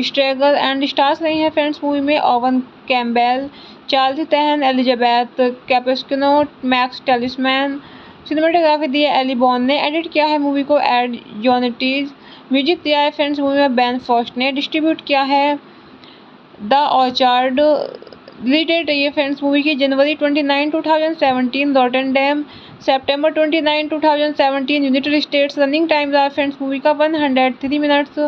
स्ट्रेगल and stars रही हैं फ्रेंड्स मूवी में Owen Campbell, Charles Tahan, Elizabeth Cappuccino, Max Talisman. Cinematography दी है एली बॉन ने। एडिट किया है मूवी को एड जॉनेटीज। म्यूजिक दिया है फ्रेंड्स मूवी में बैन फर्स्ट ने। डिस्ट्रीब्यूट किया है द ऑर्चार्ड। रिलीज डेट रही है फ्रेंड्स मूवी की जनवरी 29, 2017, Rotterdam September 29, 2017, United States. Running times are friends movie का 103 minutes.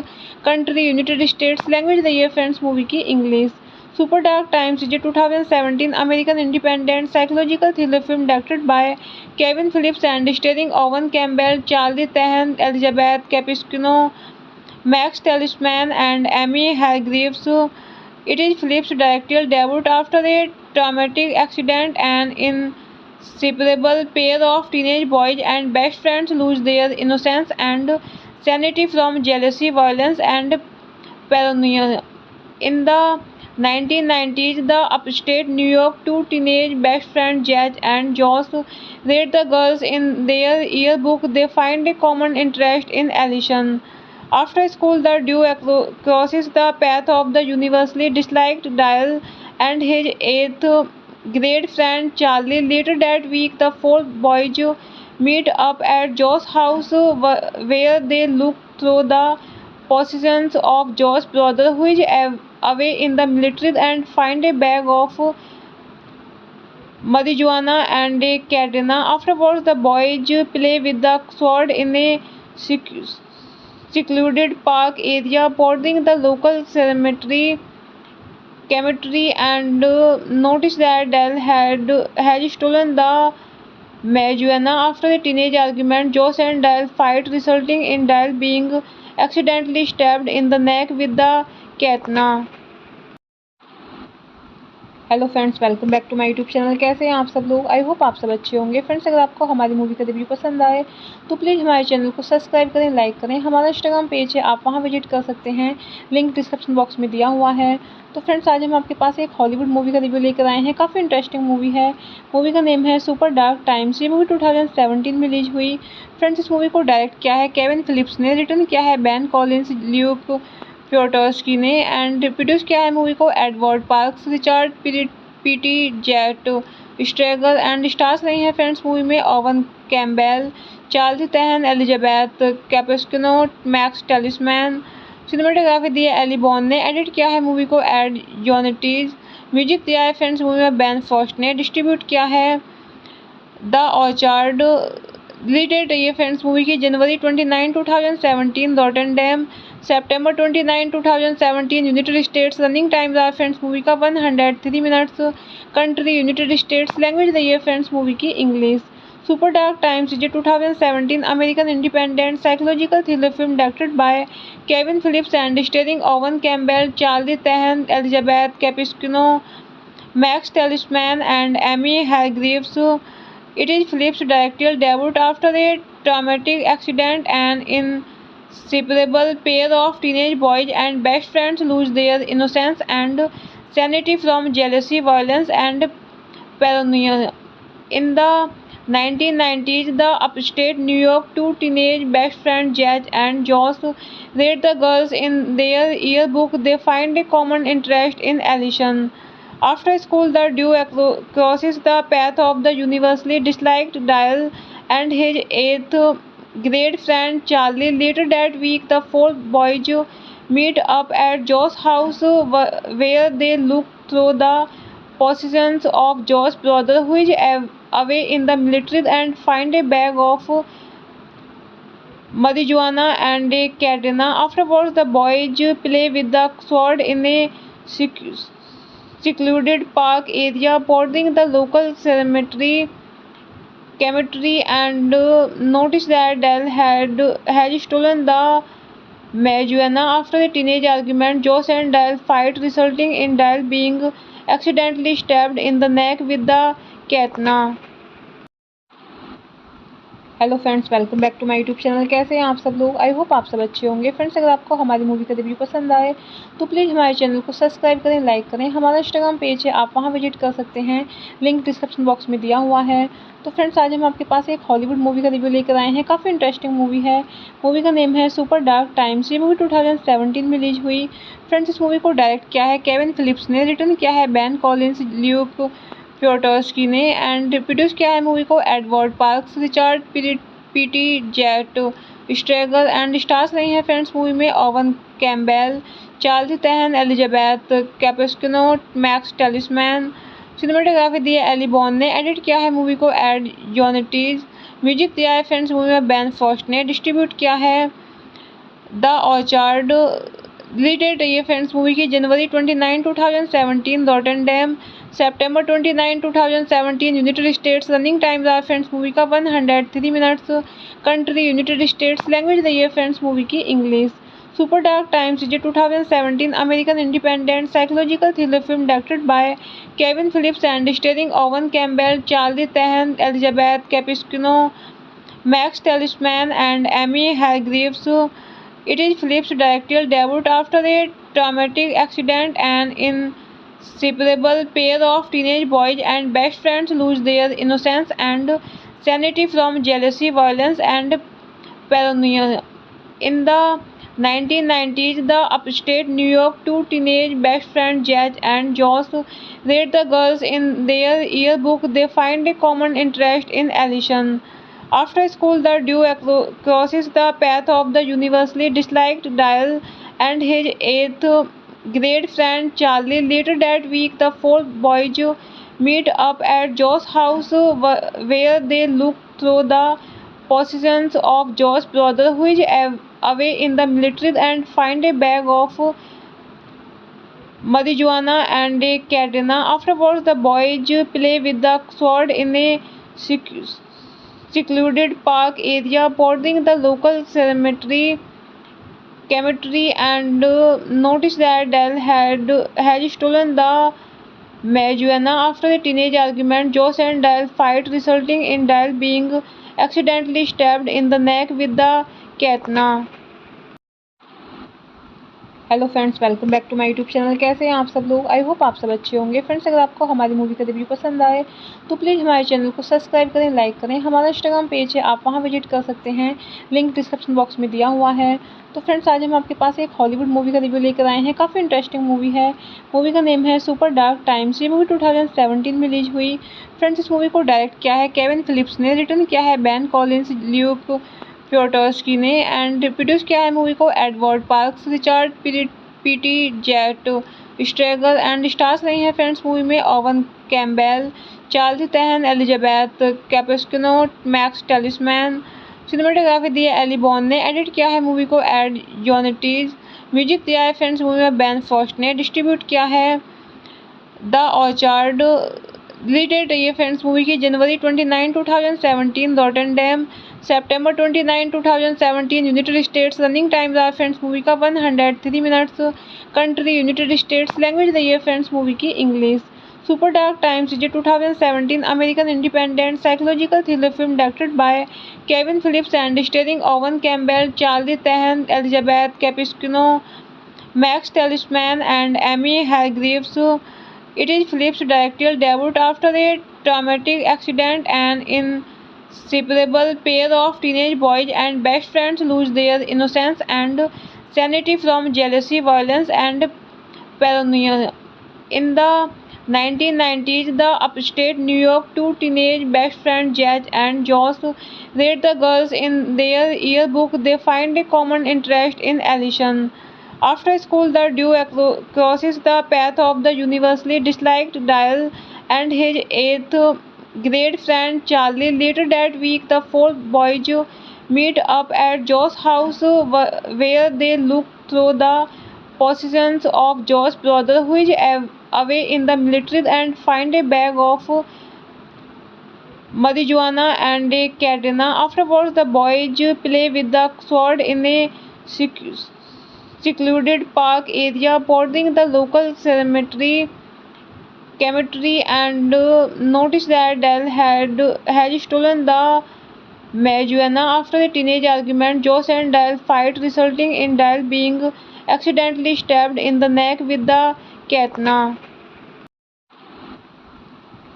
Country United States. Language रही है फ्रेंड्स मूवी की English. Super dark times is 2017 American independent psychological thriller film directed by Kevin Phillips and starring Owen Campbell, Charlie Tahan, Elizabeth Cappuccino, Max Talisman and Amy Hargreaves. It is Phillips' directorial debut after a traumatic accident. An inseparable pair of teenage boys and best friends lose their innocence and sanity from jealousy, violence, and paranoia. In the 1990s, the upstate New York, two teenage best friends Jazz and Josh rate the girls in their yearbook. They find a common interest in Allison. After school, the duo crosses the path of the universally disliked Dial and his eighth grade friend Charlie. Later that week, the four boys meet up at Joe's house where they look through the possessions of Joe's brother who is away in the military and find a bag of marijuana and a katana. Afterwards, the boys play with the sword in a secluded park area, boarding the local cemetery and noticed that Dell had stolen the marijuana. After a teenage argument, Josh and Dell fight, resulting in Dell being accidentally stabbed in the neck with the katana. Hello friends, welcome back to my YouTube channel. कैसे हैं आप सब लोग? I hope आप सब अच्छे होंगे। Friends, अगर आपको हमारी मूवी का रिव्यू पसंद आए तो प्लीज़ हमारे चैनल को सब्सक्राइब करें, लाइक करें। हमारा इंस्टाग्राम पेज है, आप वहां विजिट कर सकते हैं, लिंक डिस्क्रिप्शन बॉक्स में दिया हुआ है। तो फ्रेंड्स, आज हम आपके पास एक हॉलीवुड मूवी का रिव्यू लेकर आए हैं। काफ़ी इंटरेस्टिंग मूवी है। मूवी का नेम है सुपर डार्क टाइम्स। ये मूवी 2017 में रिलीज हुई। फ्रेंड्स, इस मूवी को डायरेक्ट किया है केविन फिलिप्स ने, रिटर्न किया है बैन कॉलिन्स, ल्यूक प्योटर्स्की ने एंड प्रोड्यूस किया है मूवी को Edward Parks, Richard Peete Jett स्ट्रेगर and stars रही हैं फ्रेंड्स मूवी में Owen Campbell, Charles Tahan, Elizabeth Cappuccino, Max Talisman. Cinematography दी है एली बॉन ने। एडिट किया है मूवी को एड जोनेटीज। म्यूजिक दिया है फ्रेंड्स मूवी में बैन फर्स्ट ने। डिस्ट्रीब्यूट किया है द ऑर्चार्ड। रिलीज डेट रही है फ्रेंड्स मूवी की जनवरी 29, 2017, Rotterdam September 29, 2017, United States। Running times are friends movie का 103 minutes. Country United States. Language रही है फ्रेंड्स मूवी की English. Super dark times is 2017 American independent psychological thriller film directed by Kevin Phillips and starring Owen Campbell, Charlie Tahan, Elizabeth Cappuccino, Max Talisman and Amy Hargreaves. It is Phillips' directorial debut after a traumatic accident. An inseparable pair of teenage boys and best friends lose their innocence and sanity from jealousy, violence, and paranoia. In the 1990s, the upstate New York, two teenage best friends Jazz and Josh rate the girls in their yearbook. They find a common interest in Allison. After school, the duo crosses the path of the universally disliked Dial and his eighth grade friend Charlie. Later that week, the four boys meet up at Joe's house where they look through the possessions of Joe's brother who is away in the military and find a bag of marijuana and a katana. Afterwards, the boys play with the sword in a secluded park area, boarding the local cemetery and noticed that Dell had stolen the marijuana. After a teenage argument, Josh and Dell fight, resulting in Dell being accidentally stabbed in the neck with the katana. Hello friends, welcome back to my YouTube channel. कैसे हैं आप सब लोग? I hope आप सब अच्छे होंगे। Friends, अगर आपको हमारी मूवी का रिव्यू पसंद आए तो प्लीज़ हमारे चैनल को सब्सक्राइब करें, लाइक करें। हमारा इंस्टाग्राम पेज है, आप वहां विजिट कर सकते हैं, लिंक डिस्क्रिप्शन बॉक्स में दिया हुआ है। तो फ्रेंड्स, आज हम आपके पास एक हॉलीवुड मूवी का रिव्यू लेकर आए हैं। काफ़ी इंटरेस्टिंग मूवी है। मूवी का नेम है सुपर डार्क टाइम्स। ये मूवी 2017 में रिलीज हुई। फ्रेंड्स, इस मूवी को डायरेक्ट किया है केविन फिलिप्स ने, रिटर्न किया है बैन कॉलिन्स, ल्यूक प्योटर्स्की ने एंड प्रोड्यूस किया है मूवी को Edward Parks, Richard Peete Jett स्ट्रेगर and stars रही हैं फ्रेंड्स मूवी में Owen Campbell, Charles Tahan, Elizabeth Cappuccino, Max Talisman. Cinematography दी है एली बॉन ने। एडिट किया है मूवी को एड जोनेटीज। म्यूजिक दिया है फ्रेंड्स मूवी में बैन फर्स्ट ने। डिस्ट्रीब्यूट किया है द ऑर्चार्ड। रिलीज डेट रही है फ्रेंड्स मूवी की जनवरी 29, 2017, Rotterdam September 29, 2017, United States. Running times are friends movie का 103 minutes. Country United States. Language रही है फ्रेंड्स मूवी की English. Super Dark Times is a 2017 American independent psychological thriller film directed by Kevin Phillips and starring Owen Campbell, Charlie Theron, Elizabeth Capistrano, Max Talisman, and Amy Hargreaves. It is Phillips' directorial debut after a traumatic accident. An inseparable pair of teenage boys and best friends lose their innocence and sanity from jealousy, violence, and paranoia. In the 1990s, the upstate New York two teenage best friends Jazz and Josh rate the girls in their yearbook. They find a common interest in Allison. After school, the duo crosses the path of the universally disliked Dial and his eighth grade friend Charlie. Later that week, the four boys meet up at Joe's house where they look through the possessions of Joe's brother, who is away in the military, and find a bag of marijuana and a katana. Afterwards, the boys play with the sword in a secluded park area, bordering the local cemetery, and noticed that Dell had stolen the marijuana. After a teenage argument, Josh and Dell fight, resulting in Dell being accidentally stabbed in the neck with the katana. Hello friends, welcome back to my YouTube channel. कैसे हैं आप सब लोग? I hope आप सब अच्छे होंगे। Friends, अगर आपको हमारी मूवी का रिव्यू पसंद आए तो प्लीज़ हमारे चैनल को सब्सक्राइब करें, लाइक करें। हमारा इंस्टाग्राम पेज है, आप वहां विजिट कर सकते हैं, लिंक डिस्क्रिप्शन बॉक्स में दिया हुआ है। तो फ्रेंड्स, आज हम आपके पास एक हॉलीवुड मूवी का रिव्यू लेकर आए हैं। काफ़ी इंटरेस्टिंग मूवी है। मूवी का नेम है सुपर डार्क टाइम्स। ये मूवी 2017 में रिलीज हुई। फ्रेंड्स, इस मूवी को डायरेक्ट किया है केविन फिलिप्स ने, रिटर्न किया है बैन कॉलिन्स, ल्यूक प्योटर्स्की ने, एंड प्रोड्यूस किया है मूवी को Edward Parks, Richard Peete Jett स्ट्रेगर, and stars रही हैं फ्रेंड्स मूवी में Owen Campbell, Charles Theron, Elizabeth Cappuccino, Max Talisman. Cinematography दी है एली बॉन ने। एडिट किया है मूवी को एड जोनेटीज। म्यूजिक दिया है फ्रेंड्स मूवी में बैन फर्स्ट ने। डिस्ट्रीब्यूट किया है द ऑर्चार्ड। रिलीज डेट रही है फ्रेंड्स मूवी की जनवरी 29, 2017, Rotterdam September 29, 2017, United States। Running times are friends movie का 103 minutes. Country United States. Language रही है फ्रेंड्स मूवी की English. Super dark times is a 2017 American independent psychological thriller film directed by Kevin Phillips and starring Owen Campbell, Charlie Tahan, Elizabeth Cappuccino, Max Talisman, and Amy Hargreaves. It is Phillips' directorial debut after a traumatic accident. An inseparable pair of teenage boys and best friends lose their innocence and sanity from jealousy, violence, and paranoia. In the 1990s, the upstate New York two teenage best friends Jazz and Josh rate the girls in their yearbook. They find a common interest in Allison. After school, the duo crosses the path of the universally disliked Dial and his eighth grade friend Charlie. Later that week, the four boys meet up at Joe's house where they look through the possessions of Joe's brother, who is away in the military, and find a bag of marijuana and a katana. Afterwards, the boys play with the sword in a secluded park area, bordering the local cemetery, and noticed that Dell had stolen the marijuana. After a teenage argument, Josh and Dell fight, resulting in Dell being accidentally stabbed in the neck with the katana.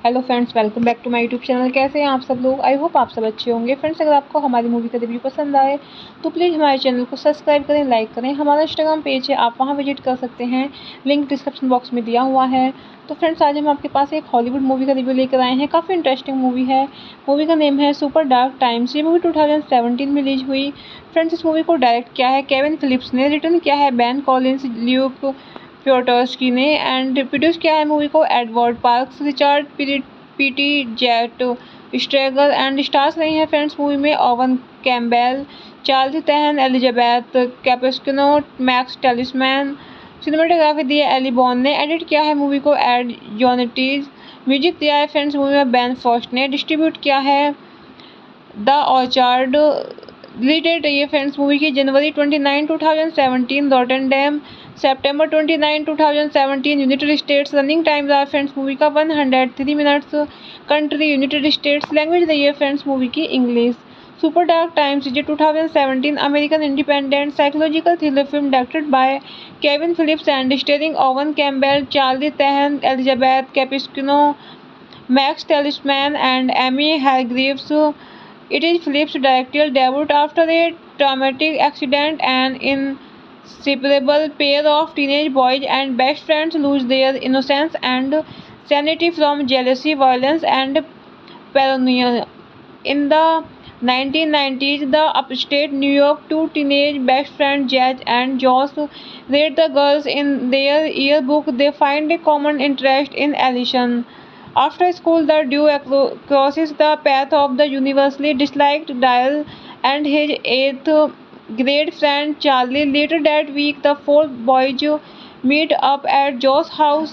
Hello friends, welcome back to my YouTube channel. कैसे हैं आप सब लोग? I hope आप सब अच्छे होंगे। Friends, अगर आपको हमारी मूवी का रिव्यू पसंद आए तो प्लीज़ हमारे चैनल को सब्सक्राइब करें, लाइक करें। हमारा इंस्टाग्राम पेज है, आप वहां विजिट कर सकते हैं, लिंक डिस्क्रिप्शन बॉक्स में दिया हुआ है। तो फ्रेंड्स, आज हम आपके पास एक हॉलीवुड मूवी का रिव्यू लेकर आए हैं। काफ़ी इंटरेस्टिंग मूवी है। मूवी का नेम है सुपर डार्क टाइम्स। ये मूवी 2017 में रिलीज हुई। फ्रेंड्स, इस मूवी को डायरेक्ट किया है केविन फिलिप्स ने, रिटर्न किया है बैन कॉलिन्स, ल्यूक प्योटर्स्की ने, एंड प्रोड्यूस किया है मूवी को Edward Parks, Richard Peete Jett स्ट्रेगर, and stars रही हैं फ्रेंड्स मूवी में Owen Campbell, Charles Theron, Elizabeth Cappuccino, Max Talisman. Cinematography दी है एली बॉन ने। एडिट किया है मूवी को एड जोनेटीज। म्यूजिक दिया है फ्रेंड्स मूवी में बैन फर्स्ट ने। डिस्ट्रीब्यूट किया है द ऑर्चार्ड। रिलीज रही है फ्रेंड्स मूवी की जनवरी 29, 2017 रोटरडैम, सितंबर 29, 2017 United States. Running times are friends movie का 103 minutes. Country United States. Language रही है फ्रेंड्स मूवी की English. Super dark times is 2017 American independent psychological thriller film directed by Kevin Phillips and starring Owen Campbell, Charlie Tahan, Elizabeth Cappuccino, Max Talisman, and Amy Hargreaves. It is Phillips' directorial debut after a traumatic accident. An inseparable pair of teenage boys and best friends lose their innocence and sanity from jealousy, violence, and paranoia. In the 1990s, the upstate New York two teenage best friends Jazz and Josh rate the girls in their yearbook. They find a common interest in Alison. After school, the duo crosses the path of the universally disliked Dial and his eighth grade friend Charlie. Later that week, the four boys meet up at Joe's house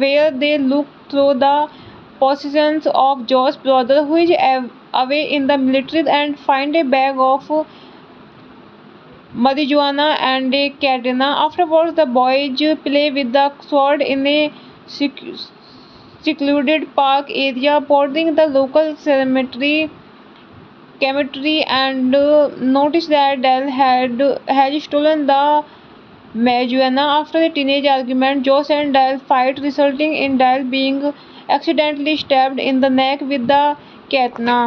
where they look through the possessions of Joe's brother, who is away in the military, and find a bag of marijuana and a katana. Afterwards, the boys play with the sword in a secluded park area, boarding the local cemetery, and noticed that Dell had stolen the marijuana. After a teenage argument, Josh and Dell fight, resulting in Dell being accidentally stabbed in the neck with the katana.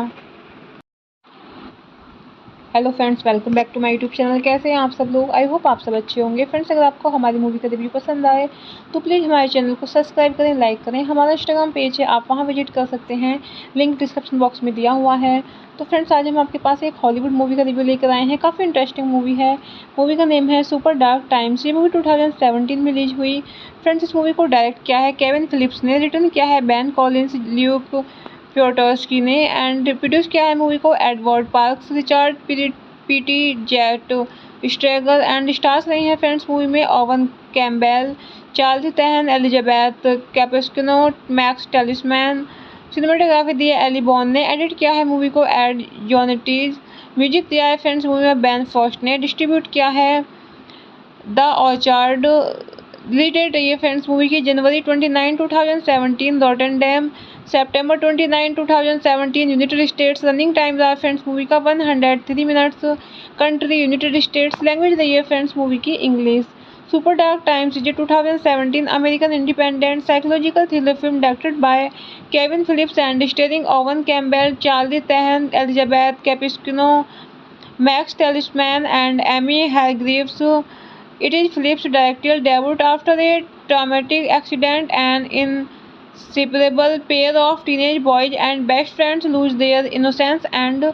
Hello friends, welcome back to my YouTube channel. कैसे हैं आप सब लोग? I hope आप सब अच्छे होंगे। Friends, अगर आपको हमारी मूवी का रिव्यू पसंद आए तो प्लीज़ हमारे चैनल को सब्सक्राइब करें, लाइक करें। हमारा इंस्टाग्राम पेज है, आप वहां विजिट कर सकते हैं, लिंक डिस्क्रिप्शन बॉक्स में दिया हुआ है। तो फ्रेंड्स, आज हम आपके पास एक हॉलीवुड मूवी का रिव्यू लेकर आए हैं। काफ़ी इंटरेस्टिंग मूवी है। मूवी का नेम है सुपर डार्क टाइम्स। ये मूवी 2017 में रिलीज हुई। फ्रेंड्स, इस मूवी को डायरेक्ट किया है केविन फिलिप्स ने, रिटर्न किया है बैन कॉलिन्स, ल्यूक प्योटर्स्की ने, एंड प्रोड्यूस किया है मूवी को Edward Parks, Richard Peete Jett स्ट्रेगर, and stars रही हैं फ्रेंड्स मूवी में Owen Campbell, Charlie Tahan, Elizabeth Cappuccino, Max Talisman. Cinematography दी है एली बॉन ने। एडिट किया है मूवी को एड जोनेटीज। म्यूजिक दिया है फ्रेंड्स मूवी में बैन फर्स्ट ने। डिस्ट्रीब्यूट किया है द ऑर्चार्ड। रिलीज डेट रही है फ्रेंड्स मूवी की जनवरी 29, 2017 रोटरडैम, सितंबर 29, 2017 United States. Running times are friends movie का 103 minutes. Country United States. Language रही है फ्रेंड्स मूवी की English. Super dark times is 2017 American independent psychological thriller film directed by Kevin Phillips and starring Owen Campbell, Charlie Tahan, Elizabeth Cappuccino, Max Talisman, and Amy Hargreaves. It is Phillips' directorial debut after a traumatic accident. An inseparable pair of teenage boys and best friends lose their innocence and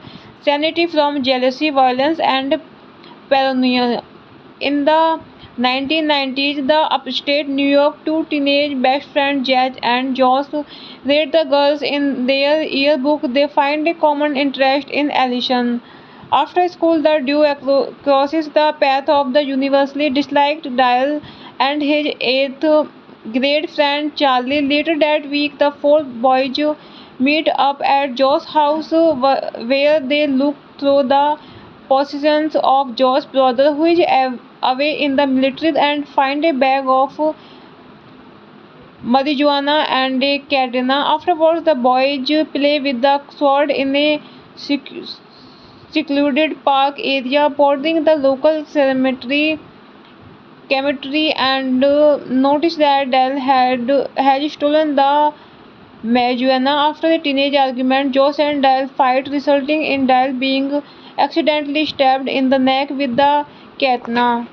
sanity from jealousy, violence, and paranoia. In the 1990s, the upstate New York two teenage best friends Jazz and Josh rate the girls in their yearbook. They find a common interest in Alison. After school, the duo crosses the path of the universally disliked Dial and his eighth grade friend Charlie. Later that week, the four boys meet up at Joe's house where they look through the possessions of Joe's brother, who is away in the military, and find a bag of marijuana and a katana. Afterwards, the boys play with the sword in a secluded park area, boarding the local cemetery, and noticed that Dell had stolen the marijuana. After a teenage argument, Josh and Dell fight, resulting in Dell being accidentally stabbed in the neck with the katana.